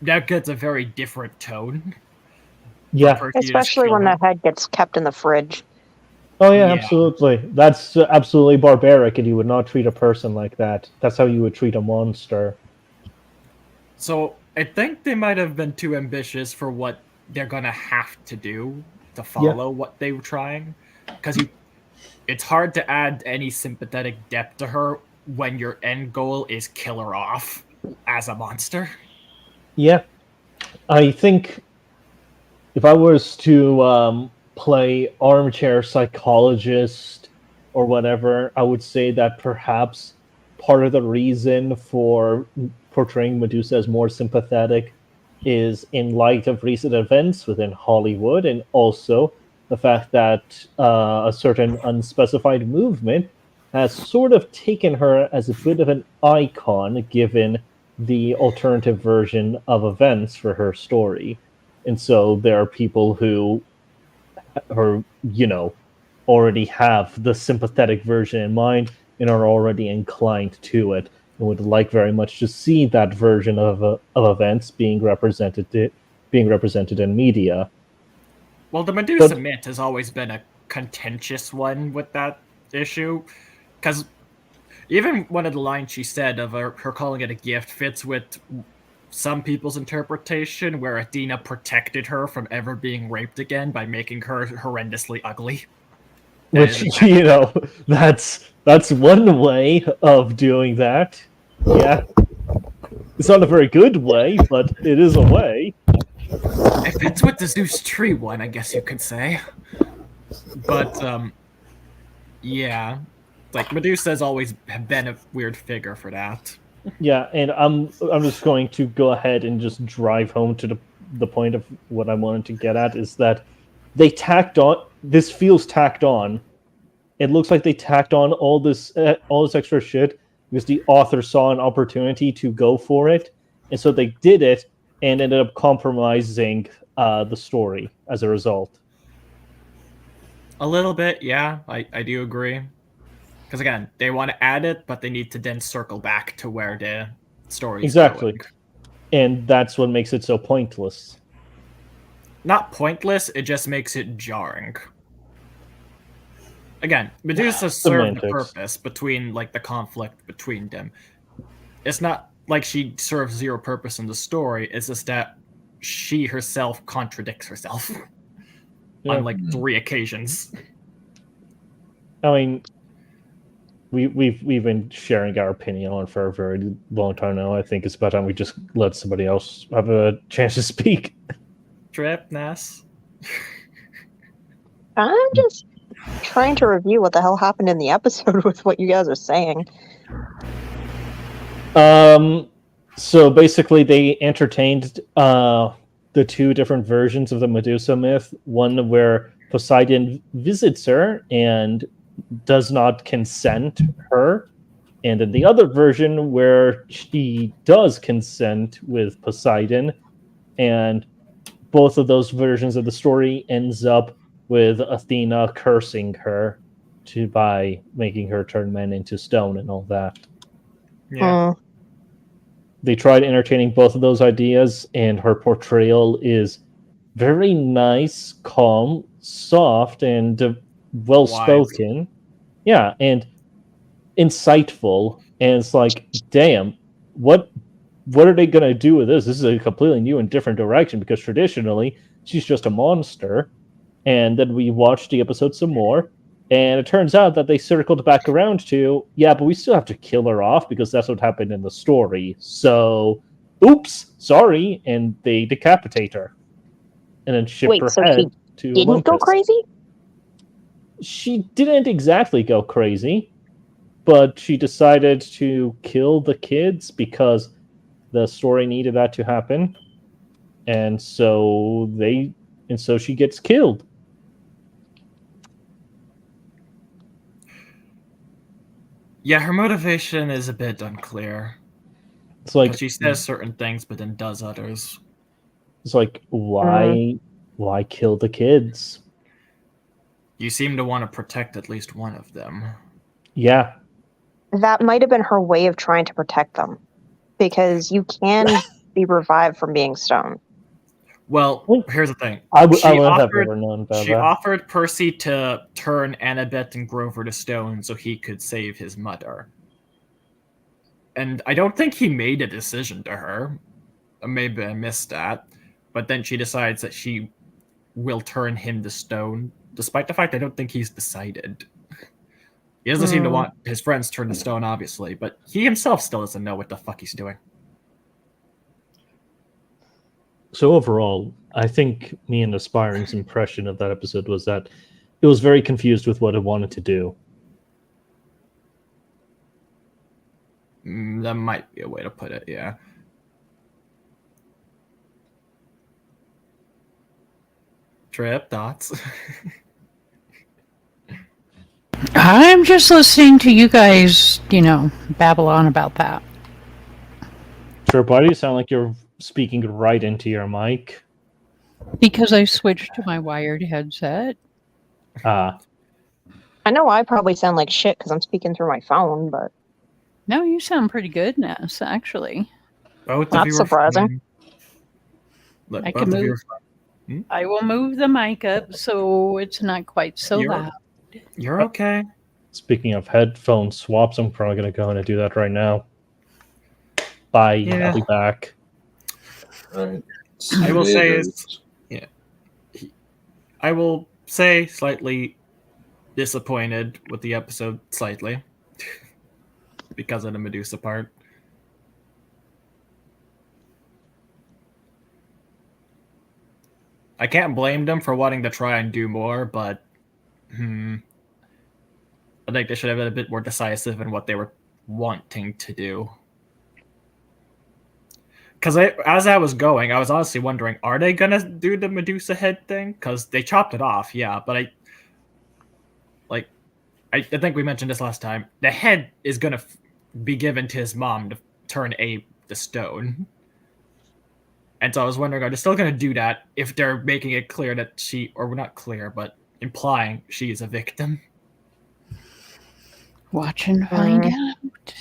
that gets a very different tone. Yeah. Especially when the head gets kept in the fridge. Oh yeah, absolutely. That's absolutely barbaric, and you would not treat a person like that. That's how you would treat a monster. So I think they might have been too ambitious for what they're gonna have to do to follow what they were trying. Because it's hard to add any sympathetic depth to her when your end goal is kill her off as a monster. Yeah. I think if I was to play armchair psychologist or whatever, I would say that perhaps part of the reason for portraying Medusa as more sympathetic is in light of recent events within Hollywood, and also the fact that a certain unspecified movement has sort of taken her as a bit of an icon given the alternative version of events for her story. And so there are people who already have the sympathetic version in mind and are already inclined to it. and would like very much to see that version of events being represented in media. Well, the Medusa myth has always been a contentious one with that issue, because even one of the lines she said of her calling it a gift fits with some people's interpretation, where Athena protected her from ever being raped again by making her horrendously ugly. Which, that's one way of doing that. Yeah. It's not a very good way, but it is a way. It fits with the Zeus tree one, I guess you could say. But, yeah. Like, Medusa's always been a weird figure for that. Yeah, and I'm just going to go ahead and just drive home to the point of what I wanted to get at, is that they tacked on... This feels tacked on. It looks like they tacked on all this extra shit because the author saw an opportunity to go for it, and so they did it and ended up compromising the story as a result. A little bit, yeah, I do agree. Because again, they want to add it, but they need to then circle back to where the story is going. And that's what makes it so pointless. Not pointless, it just makes it jarring. Again, Medusa served a purpose between, like, the conflict between them. It's not like she serves zero purpose in the story, it's just that she herself contradicts herself on, like, 3 occasions. I mean, we've been sharing our opinion on it for a very long time now. I think it's about time we just let somebody else have a chance to speak. Trip, Ness. I'm just trying to review what the hell happened in the episode with what you guys are saying. So basically they entertained the 2 different versions of the Medusa myth. One where Poseidon visits her and does not consent her, and in the other version where she does consent with Poseidon, and both of those versions of the story ends up with Athena cursing her by making her turn men into stone and all that. Yeah. They tried entertaining both of those ideas, and her portrayal is very nice, calm, soft, and well-spoken. Wise. Yeah, and insightful. And it's like, damn, what are they going to do with this? This is a completely new and different direction, because traditionally, she's just a monster. And then we watched the episode some more, and it turns out that they circled back around to, yeah, but we still have to kill her off, because that's what happened in the story. So, oops, sorry, and they decapitate her. And then ship her head to Olympus. Didn't go crazy? She didn't exactly go crazy, but she decided to kill the kids because the story needed that to happen. And so she gets killed. Yeah, her motivation is a bit unclear. It's like she says certain things, but then does others. It's like, why kill the kids? You seem to want to protect at least one of them. Yeah. That might have been her way of trying to protect them. Because you can be revived from being stoned. Well, here's the thing. She offered Percy to turn Annabeth and Grover to stone so he could save his mother. And I don't think he made a decision to her. Maybe I missed that. But then she decides that she will turn him to stone, despite the fact I don't think he's decided. He doesn't seem to want his friends turned to stone, obviously, but he himself still doesn't know what the fuck he's doing. So overall, I think me and Aspiring's impression of that episode was that it was very confused with what it wanted to do. That might be a way to put it, yeah. Trip, thoughts? I'm just listening to you guys, babble on about that. Trip, why do you sound like you're speaking right into your mic? Because I switched to my wired headset. I know I probably sound like shit because I'm speaking through my phone, but... No, you sound pretty good, Ness, actually. Both of Not you are surprising. fine. I Both can of you move. are fine. I will move the mic up so it's not quite so You're- loud. You're okay. Speaking of headphone swaps, I'm probably going to go in and do that right now. Bye. Yeah. I'll be back. Right. I will say Invaders. I will say slightly disappointed with the episode, slightly, because of the Medusa part. I can't blame them for wanting to try and do more, but I think they should have been a bit more decisive in what they were wanting to do. Because as I was going, I was honestly wondering, are they gonna do the Medusa head thing? Because they chopped it off, yeah, but I think we mentioned this last time. The head is gonna be given to his mom to turn Abe to stone. And so I was wondering, are they still gonna do that if they're making it clear that she, or not clear, but implying she is a victim? Watch and find out.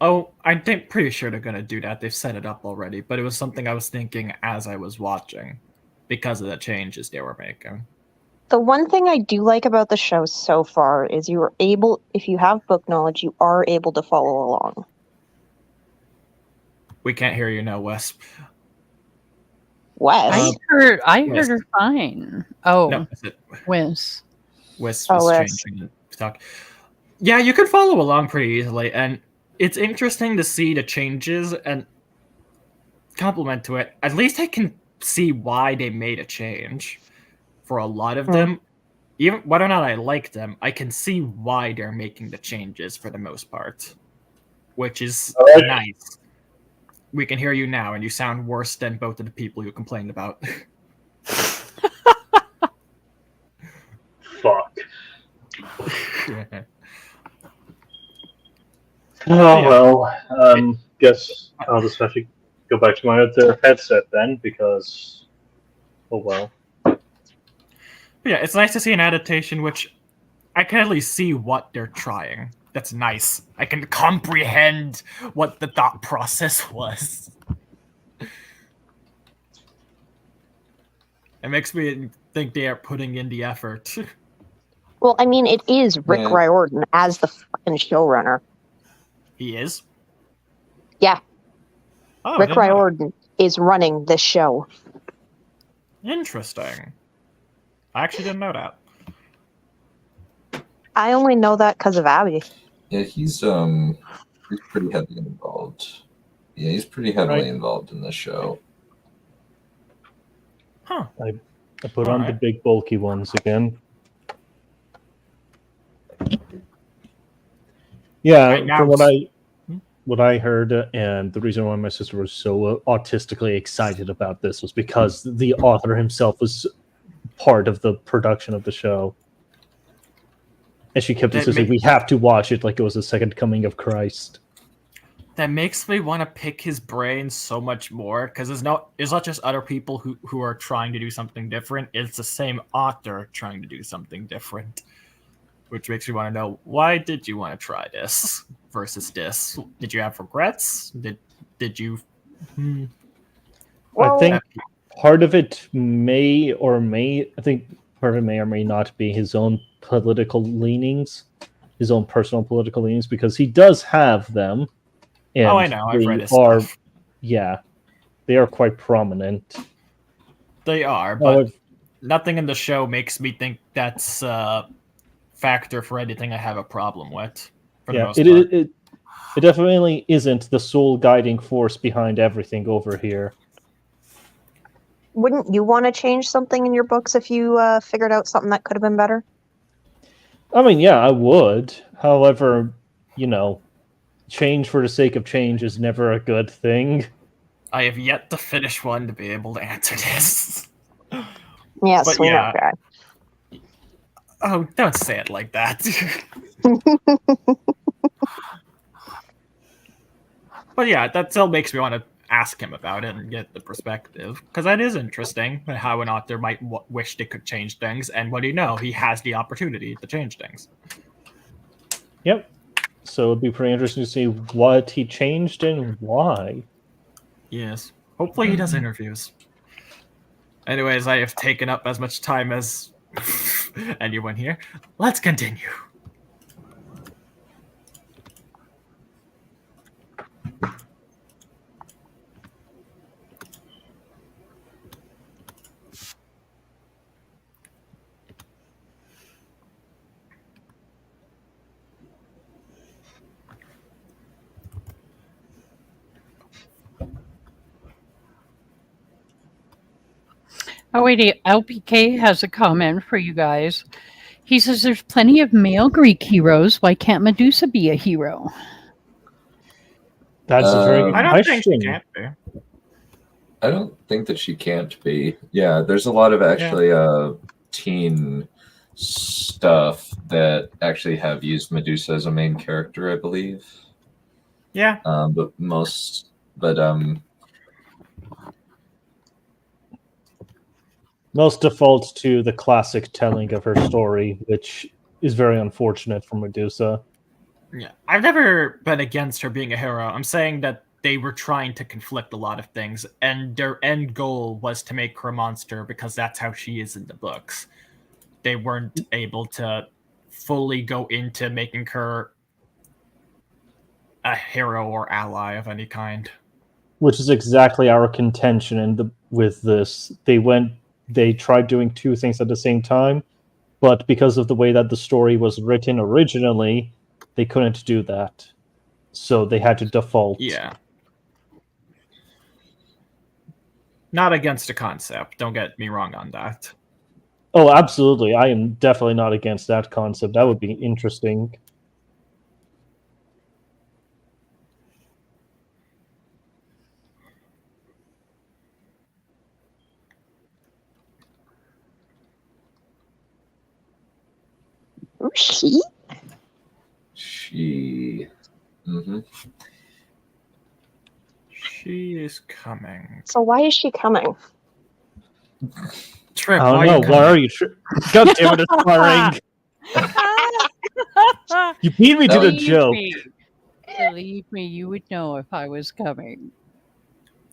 Oh, I think pretty sure they're gonna do that. They've set it up already, but it was something I was thinking as I was watching because of the changes they were making. The one thing I do like about the show so far is you are able, if you have book knowledge, you are able to follow along. We can't hear you now, Wes. Wes? I heard Wes. her fine. Oh, No, that's it. Wes. Wes Oh, was Wes. changing the talk. Yeah, you could follow along pretty easily, and it's interesting to see the changes and compliment to it. At least I can see why they made a change. For a lot of them, even whether or not I like them, I can see why they're making the changes for the most part, which is nice. We can hear you now, and you sound worse than both of the people you complained about. Fuck. Yeah. Oh, well. Guess I'll just have to go back to my other headset then, because... Oh, well. Yeah, it's nice to see an adaptation which I can at least see what they're trying. That's nice. I can comprehend what the thought process was. It makes me think they are putting in the effort. Well, I mean, it is Rick Yeah. Riordan as the fucking showrunner. He is? Yeah, Oh, I Rick didn't know that. Riordan is running this show. Interesting. I actually didn't know that. I only know that because of Abby. Yeah, he's pretty heavily involved. Yeah, he's pretty heavily involved in the show. Huh. I put on the big bulky ones again. Yeah, Right now from it's- what I heard, and the reason why my sister was so autistically excited about this was because the author himself was part of the production of the show. And she kept insisting, we have to watch it like it was the second coming of Christ. That makes me want to pick his brain so much more, because it's not just other people who are trying to do something different, it's the same author trying to do something different. Which makes me want to know, why did you want to try this versus this? Did you have regrets? Did you... Well, I think part of it may or may not be his own political leanings, his own personal political leanings, because he does have them. And I know. I've read his are, stuff. Yeah, they are quite prominent. They are, but nothing in the show makes me think that's a factor for anything I have a problem with. For the most part. It definitely isn't the sole guiding force behind everything over here. Wouldn't you want to change something in your books if you figured out something that could have been better? I mean, yeah, I would. However, change for the sake of change is never a good thing. I have yet to finish one to be able to answer this. Yes, But we yeah. know that. Oh, don't say it like that. But yeah, that still makes me want to ask him about it and get the perspective, because that is interesting how an author might wish they could change things, and what do you know, he has the opportunity to change things. Yep. So it'd be pretty interesting to see what he changed and why. Yes. Hopefully he does interviews. Anyways, I have taken up as much time as anyone here. Let's continue. Oh, wait, LPK has a comment for you guys. He says there's plenty of male Greek heroes. Why can't Medusa be a hero? That's a very good I don't think she question. can't be. I don't think that she can't be. Yeah, there's a lot of actually teen stuff that actually have used Medusa as a main character, I believe. Yeah. But Most default to the classic telling of her story, which is very unfortunate for Medusa. Yeah. I've never been against her being a hero. I'm saying that they were trying to conflict a lot of things, and their end goal was to make her a monster because that's how she is in the books. They weren't able to fully go into making her a hero or ally of any kind. Which is exactly our contention with this. They tried doing two things at the same time, but because of the way that the story was written originally, they couldn't do that. So they had to default. Yeah. Not against the concept, don't get me wrong on that. Oh, absolutely. I am definitely not against that concept. That would be interesting. She? She. Mm-hmm. She is coming. So why is she coming? Trip, I don't know. Why are you? God damn it, it's firing. You beat me to the joke. Believe me, you would know if I was coming.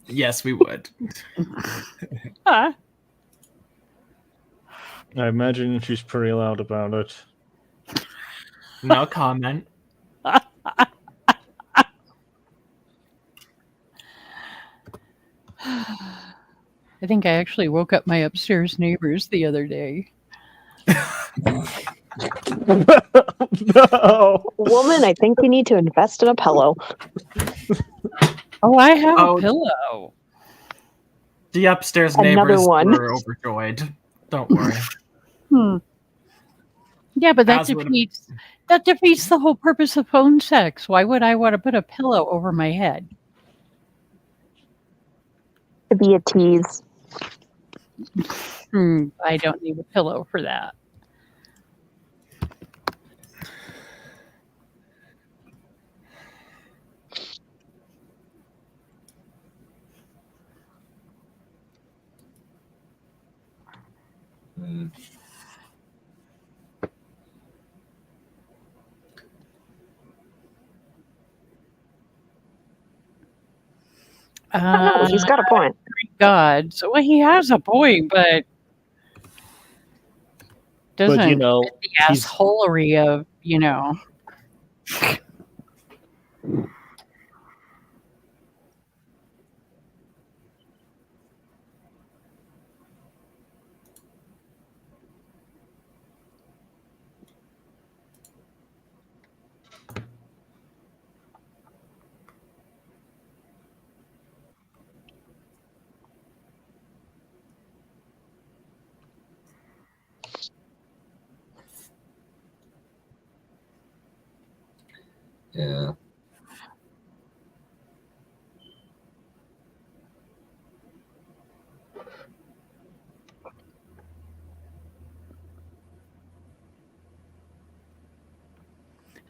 Yes, we would. Huh? I imagine she's pretty loud about it. No comment. I think I actually woke up my upstairs neighbors the other day. No. Woman, I think you need to invest in a pillow. Oh, I have a pillow. The upstairs Another neighbors one. were overjoyed. Don't worry. Yeah, but that As would- defeats the whole purpose of phone sex. Why would I want to put a pillow over my head? To be a tease. I don't need a pillow for that. No, he's got a point. God, so well, he has a point, but doesn't But, you know, fit the assholery of Yeah.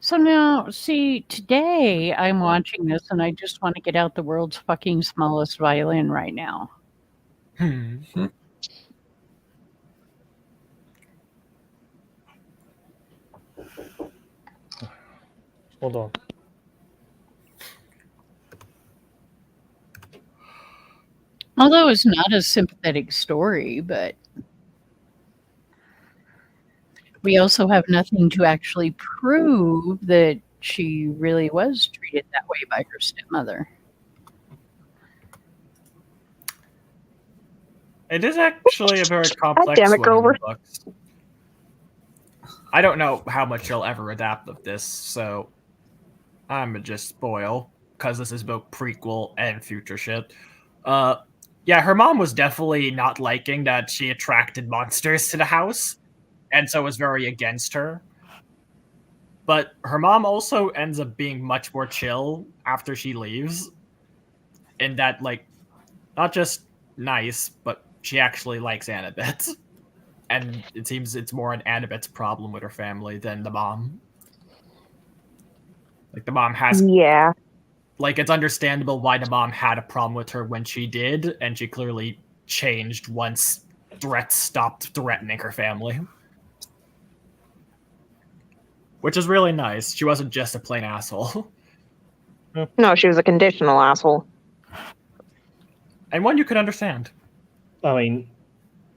So now, see, today I'm watching this and I just want to get out the world's fucking smallest violin right now. Hold on. Although it's not a sympathetic story, but we also have nothing to actually prove that she really was treated that way by her stepmother. It is actually a very complex damn it, one in the Grover. books. I don't know how much you'll ever adapt of this, so I'm gonna just spoil, because this is both prequel and future shit. Yeah, her mom was definitely not liking that she attracted monsters to the house, and so was very against her. But her mom also ends up being much more chill after she leaves, in that, like, not just nice, but she actually likes Annabeth. And it seems it's more an Annabeth's problem with her family than the mom. Like, the mom has... Yeah. Like, it's understandable why the mom had a problem with her when she did, and she clearly changed once threats stopped threatening her family. Which is really nice. She wasn't just a plain asshole. No, she was a conditional asshole. And one you could understand. I mean,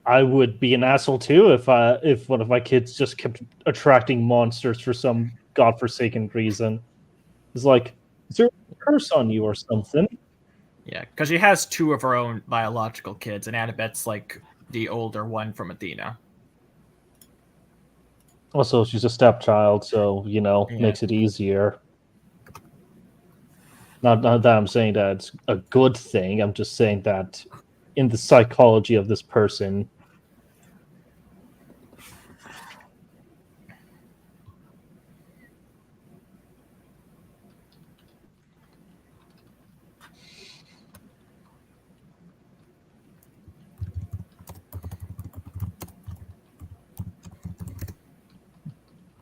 I would be an asshole too if one of my kids just kept attracting monsters for some godforsaken reason. It's like, is there a curse on you or something? Yeah, because she has two of her own biological kids, and Annabeth's like the older one from Athena. Also, she's a stepchild, so, makes it easier. Not that I'm saying that it's a good thing, I'm just saying that in the psychology of this person.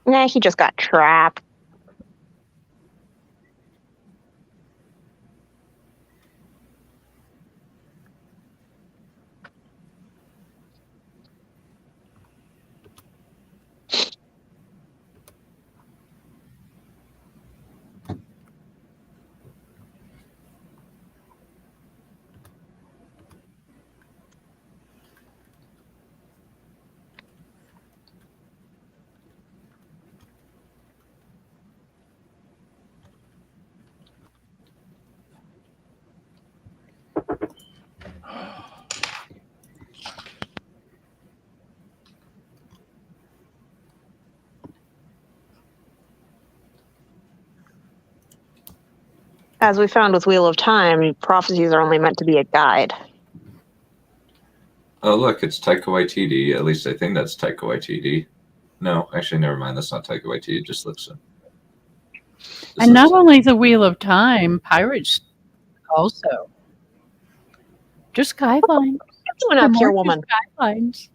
Nah, he just got trapped. As we found with Wheel of Time, prophecies are only meant to be a guide. Oh, look, it's Taika Waititi. At least I think that's Taika Waititi. No, actually, never mind. That's not Taika Waititi. It just looks... And not only the Wheel of Time, Pirates also. Just guidelines. What's going up here, woman? Guidelines.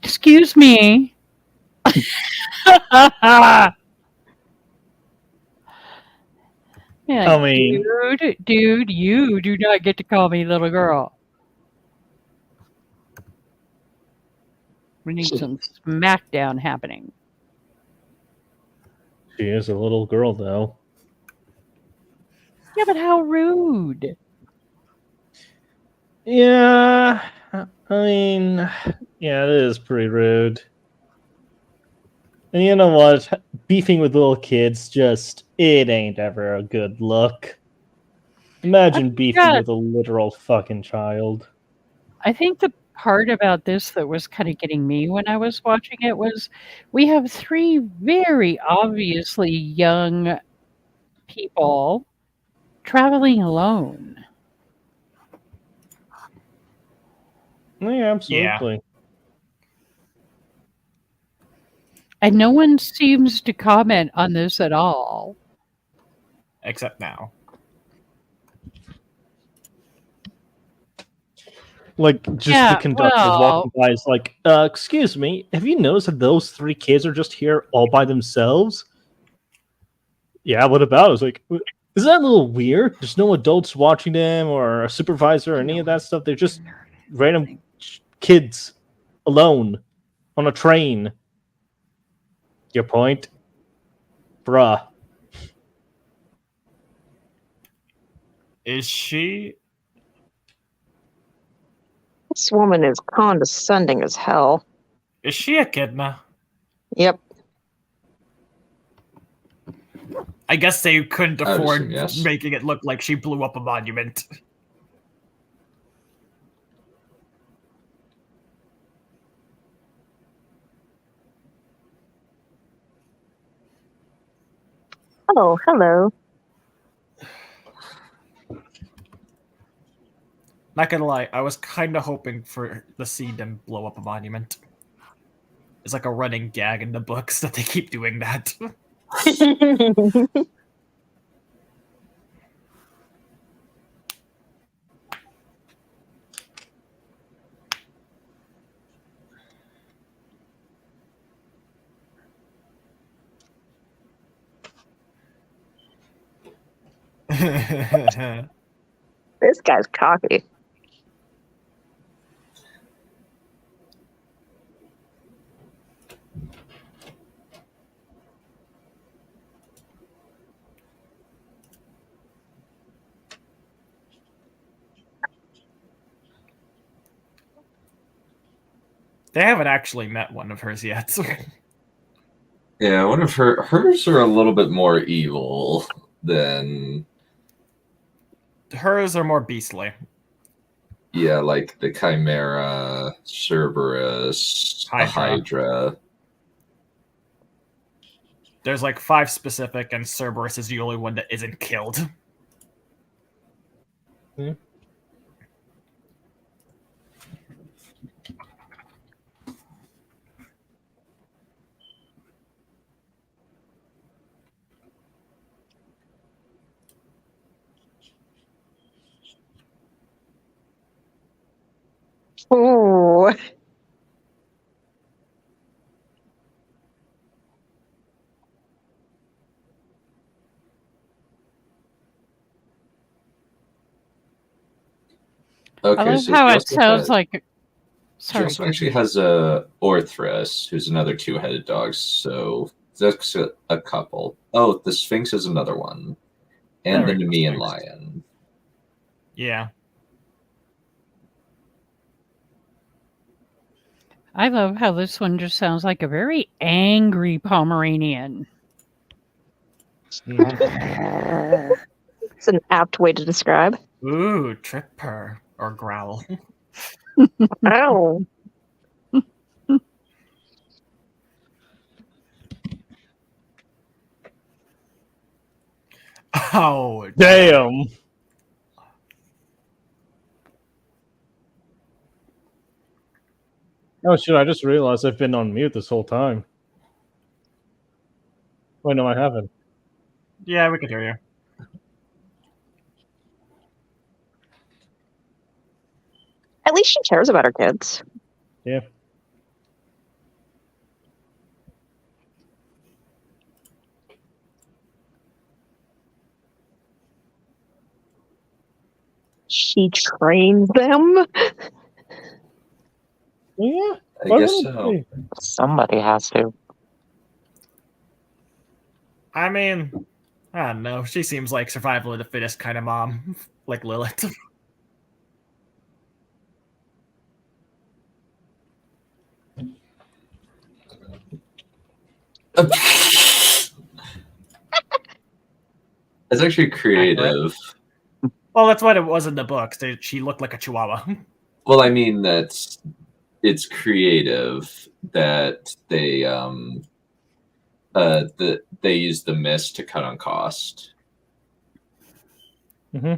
Excuse me. Yeah, I mean, dude, you do not get to call me little girl. We need some smackdown happening. she is a little girl, though. Yeah, but how rude. Yeah, I mean, yeah, it is pretty rude. And you know what? Beefing with little kids it ain't ever a good look. Imagine beefing with a literal fucking child. I think the part about this that was kind of getting me when I was watching it was we have three very obviously young people traveling alone. Yeah, absolutely. And no one seems to comment on this at all. Except now. Like, just the conductor walking by is like, excuse me, have you noticed that those 3 kids are just here all by themselves? Yeah, what about? It's like, is that a little weird? There's no adults watching them or a supervisor or any of that stuff. They're just random kids alone on a train. Your point? Bruh. Is she? This woman is condescending as hell. Is she a kidna? Yep. I guess they couldn't I would afford assume yes. making it look like she blew up a monument. Oh, hello. Not gonna lie, I was kind of hoping for the scene to blow up a monument. It's like a running gag in the books that they keep doing that. This guy's cocky. They haven't actually met one of hers yet. Yeah, one of hers are a little bit more evil than Hers are more beastly. Yeah, like the Chimera, Cerberus, the Hydra. There's like 5 specific, and Cerberus is the only one that isn't killed. Oh. I love how it sounds like. She also actually has a Orthrus, who's another 2-headed dog. So that's a couple. Oh, the Sphinx is another one, and the Nemean lion. Yeah. I love how this one just sounds like a very angry Pomeranian. It's an apt way to describe. Ooh, trip purr or growl. Ow. Oh, damn. Oh shit, I just realized I've been on mute this whole time. Wait, no, I haven't. Yeah, we can hear you. At least she cares about her kids. Yeah. She trains them. Yeah, I guess so. Somebody has to. I mean, I don't know. She seems like survival of the fittest kind of mom, like Lilith. It's actually creative. Well, that's what it was in the books. She looked like a chihuahua. Well, I mean, it's creative that they they use the mist to cut on cost. Mm-hmm.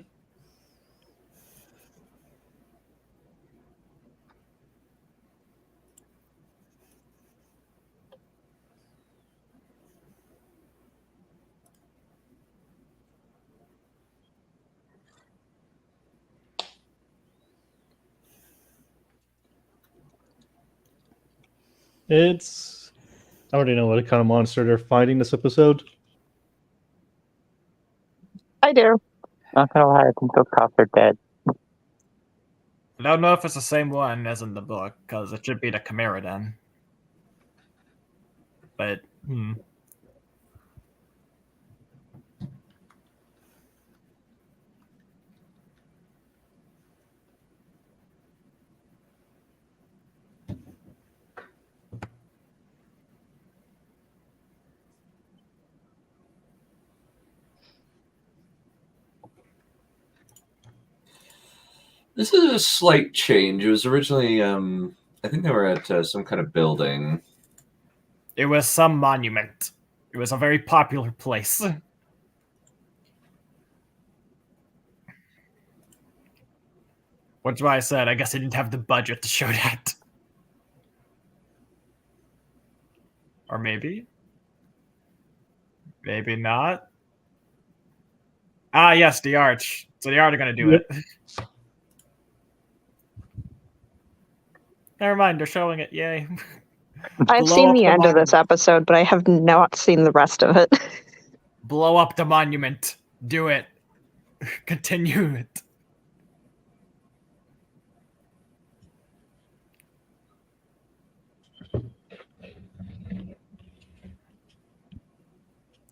It's. I already know what kind of monster they're fighting this episode. I do. Not gonna lie, I think those cops are dead. I don't know if it's the same one as in the book, because it should be the Chimera then. But, This is a slight change. It was originally, I think they were at some kind of building. it was some monument. It was a very popular place. Which is why I said I guess I didn't have the budget to show that. Or maybe? Maybe not. Ah, yes, the arch. So the art are going to do it. Never mind, they're showing it. Yay. I've Blow seen up the end of monument. this episode, but I have not seen the rest of it. Blow up the monument. Do it. Continue it.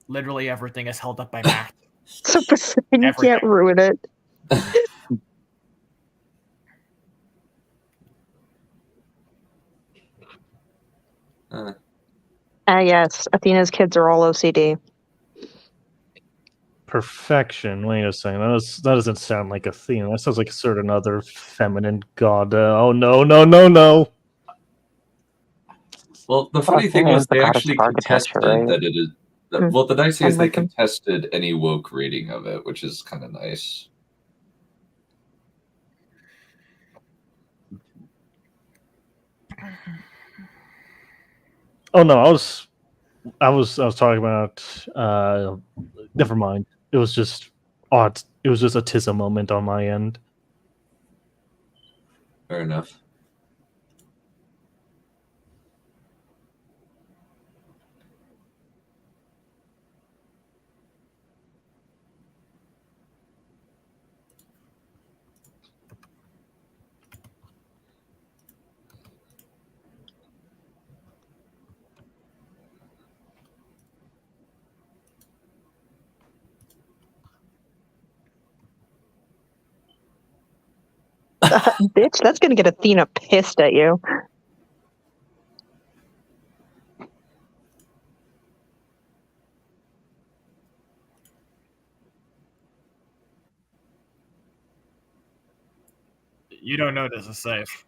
Literally everything is held up by math. So you Everything. can't ruin it. Yes, Athena's kids are all OCD. Perfection. Wait a second. That doesn't sound like Athena. That sounds like a certain other feminine god. Oh no, no, no, no. Well, the funny thing Athena was is the they goddess actually of architecture, contested right? that it is. Hmm. Well, the nice thing is they Unlike them. contested any woke reading of it, which is kind of nice. Oh no, I was talking about never mind. It was just odd. It was just a Tizza moment on my end. Fair enough. Bitch, that's gonna get Athena pissed at you. You don't know this is safe.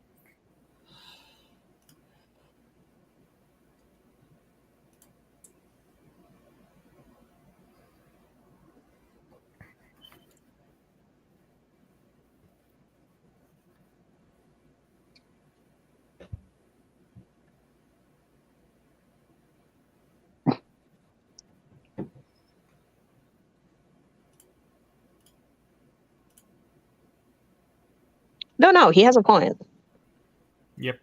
No, he has a point. Yep.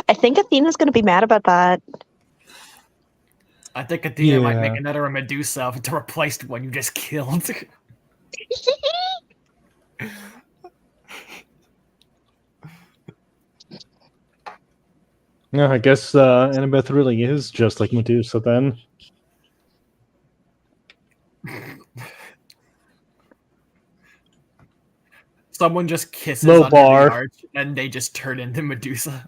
I think Athena's gonna be mad about that. I think Athena might make Yeah. another Medusa to replace the one you just killed. Yeah, I guess Annabeth really is just like Medusa then. Someone just kisses Low under bar. the arch, and they just turn into Medusa.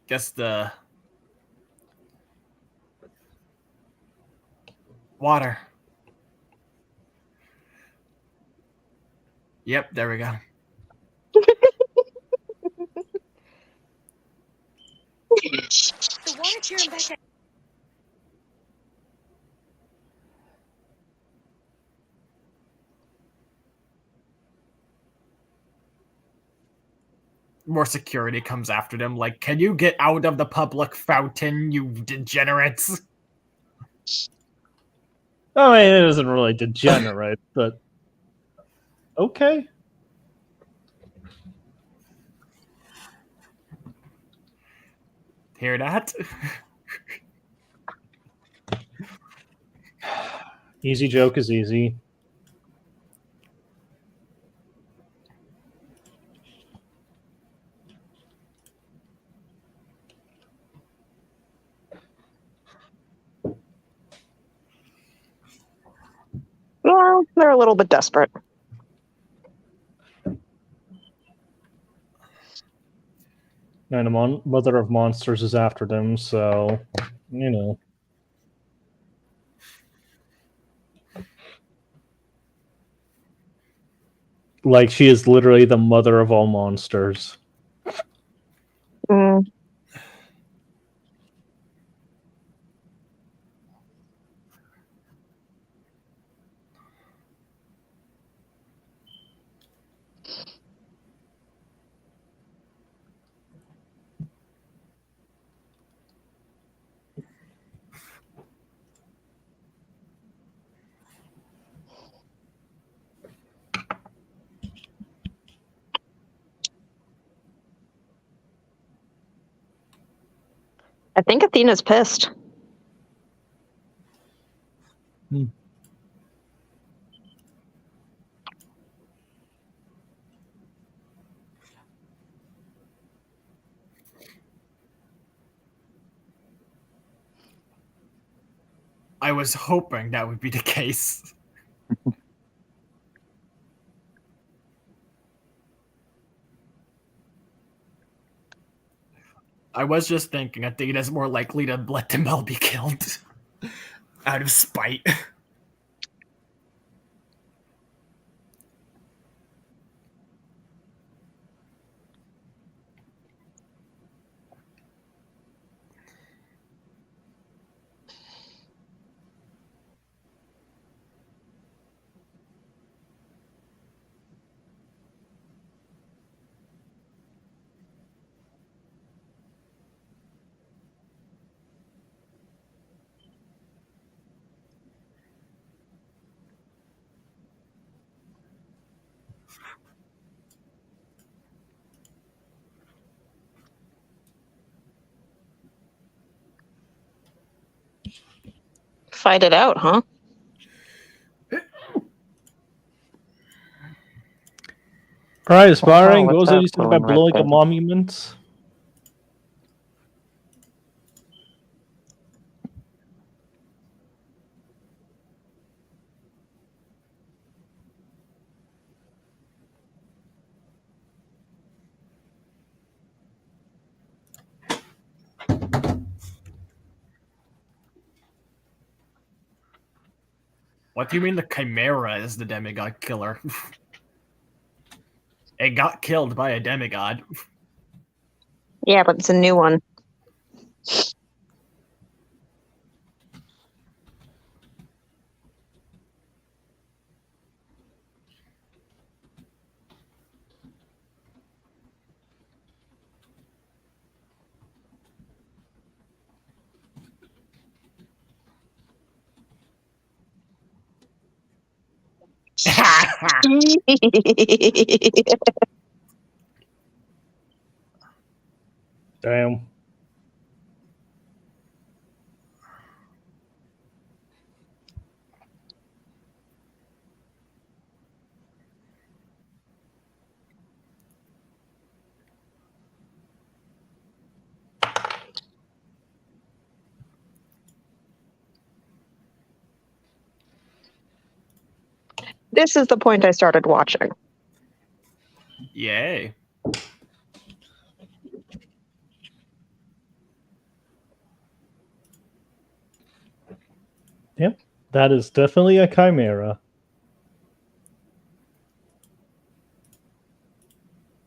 Guess the water. Yep, there we go. The water cure back. more security comes after them. Like, can you get out of the public fountain, you degenerates? I mean, it isn't really degenerate, but okay. Hear that? Easy joke is easy. Well, they're a little bit desperate. And a mother of monsters is after them, so, you know. Like, she is literally the mother of all monsters. Mm. I think Athena's pissed. I was hoping that would be the case. I was just thinking Athena's more likely to let them all be killed. Out of spite. Fight it out, huh? Alright, sparring Oh, what's goes that easy by glowing red blowing a thing? monument. What do you mean the Chimera is the demigod killer? It got killed by a demigod. Yeah, but it's a new one. Damn. This is the point I started watching. Yay. Yep, that is definitely a chimera.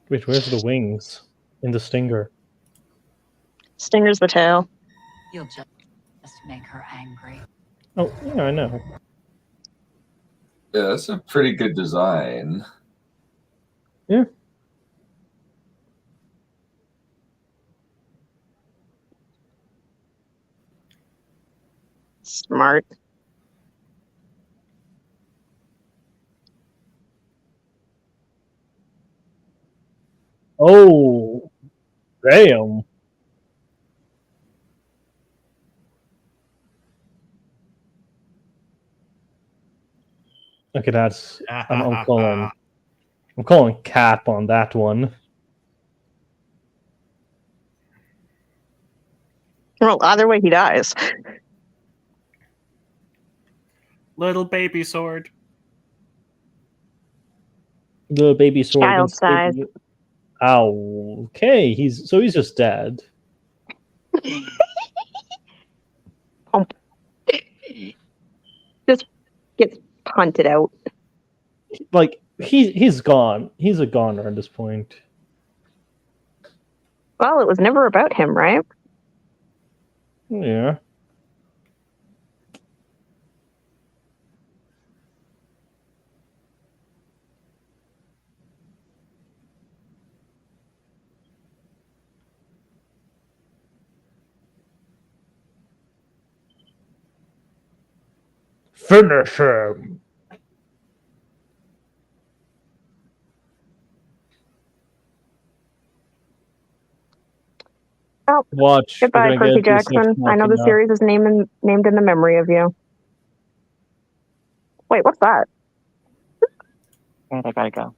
Wait, where's the wings in the stinger? Stinger's the tail. You'll just make her angry. Oh, yeah, I know. Yeah, that's a pretty good design. Yeah. Smart. Oh, damn. Okay, that's I'm calling cap on that one. Well, either way, he dies. Little baby sword. The baby sword. Child size. Ow. Okay, he's just dead. Just gets punted out. Like he's gone. He's a goner at this point. Well, it was never about him, right? Yeah. Finish him. Oh, watch. Goodbye, Percy Jackson. I know the series is named in the memory of you. Wait, what's that? Alright, I gotta go.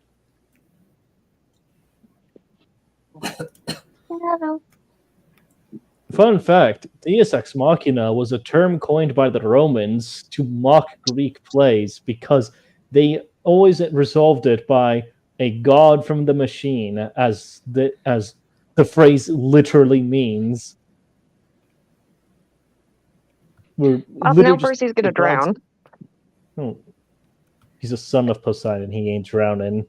Fun fact, Deus Ex Machina was a term coined by the Romans to mock Greek plays because they always resolved it by a god from the machine, as the phrase literally means. Well, now Percy's gonna drown. Oh. He's a son of Poseidon. He ain't drowning.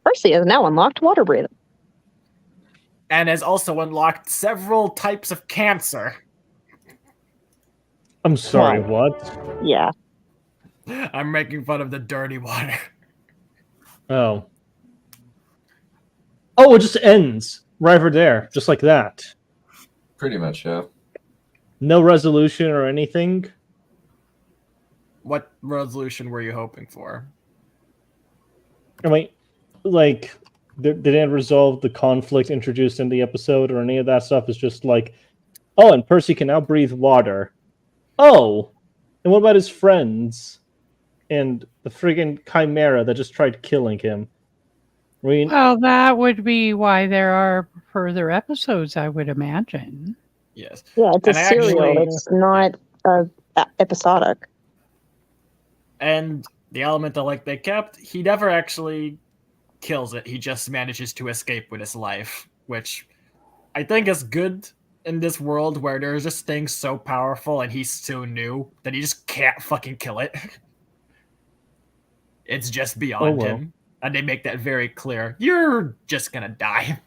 Percy has now unlocked water breathing. And has also unlocked several types of cancer. I'm sorry, what? Yeah. I'm making fun of the dirty water. Oh. Oh, it just ends right over there, just like that. Pretty much, yeah. No resolution or anything. What resolution were you hoping for? I mean, like, they didn't resolve the conflict introduced in the episode or any of that stuff. It's just like, oh, and Percy can now breathe water. Oh, and what about his friends? And the friggin' Chimera that just tried killing him. I mean, well, that would be why there are further episodes, I would imagine. Yes. Yeah, it's a serial. It's not episodic. And the element that like they kept, he never actually kills it. He just manages to escape with his life, which I think is good in this world where there's just things so powerful and he's so new that he just can't fucking kill it. It's just beyond him. And they make that very clear. You're just gonna die.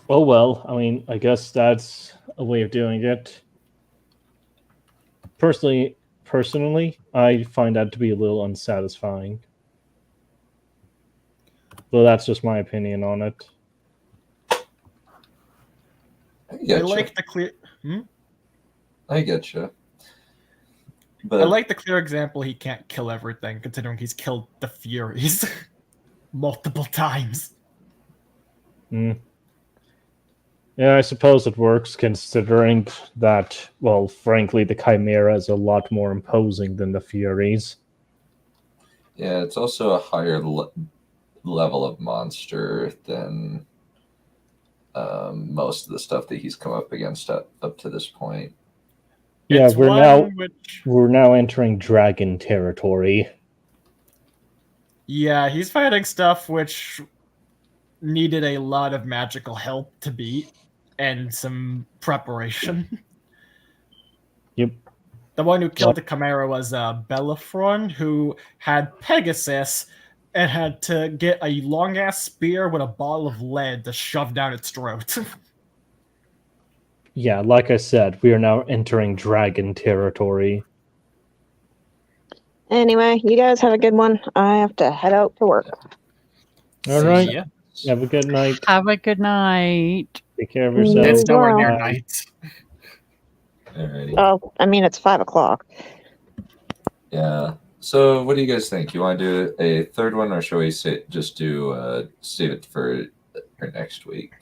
Oh well, I mean, I guess that's a way of doing it. Personally, I find that to be a little unsatisfying. Though that's just my opinion on it. I like the clear. I get you. But I like the clear example he can't kill everything, considering he's killed the Furies multiple times. Yeah, I suppose it works considering that, well, frankly, the Chimera is a lot more imposing than the Furies. Yeah, it's also a higher level of monster than most of the stuff that he's come up against up to this point. Yeah, It's we're now entering dragon territory. Yeah, he's fighting stuff which needed a lot of magical help to beat and some preparation. Yep. The one who killed the Chimera was Bellerophon, who had Pegasus and had to get a long-ass spear with a ball of lead to shove down its throat. Yeah, like I said, we are now entering dragon territory. Anyway, you guys have a good one. I have to head out to work. All right. Yeah. Have a good night. Have a good night. Take care of yourself. It's nowhere near Bye. night. Alrighty. Oh, I mean, it's 5 o'clock. Yeah. So, what do you guys think? You want to do a third one, or shall we save it for next week?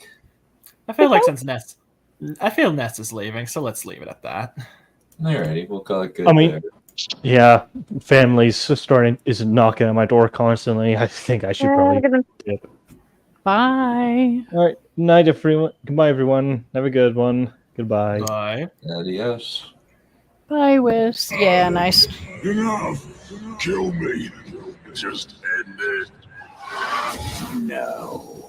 I feel like Ness is leaving, so let's leave it at that. Alrighty, we'll call it good. I mean, there. yeah, family's is knocking at my door constantly. I think I should probably dip. Bye. All right, night, everyone. Goodbye, everyone. Have a good one. Goodbye. Bye. Adios. Bye, Whis. Yeah, nice. Enough! Kill me! Just end it. No.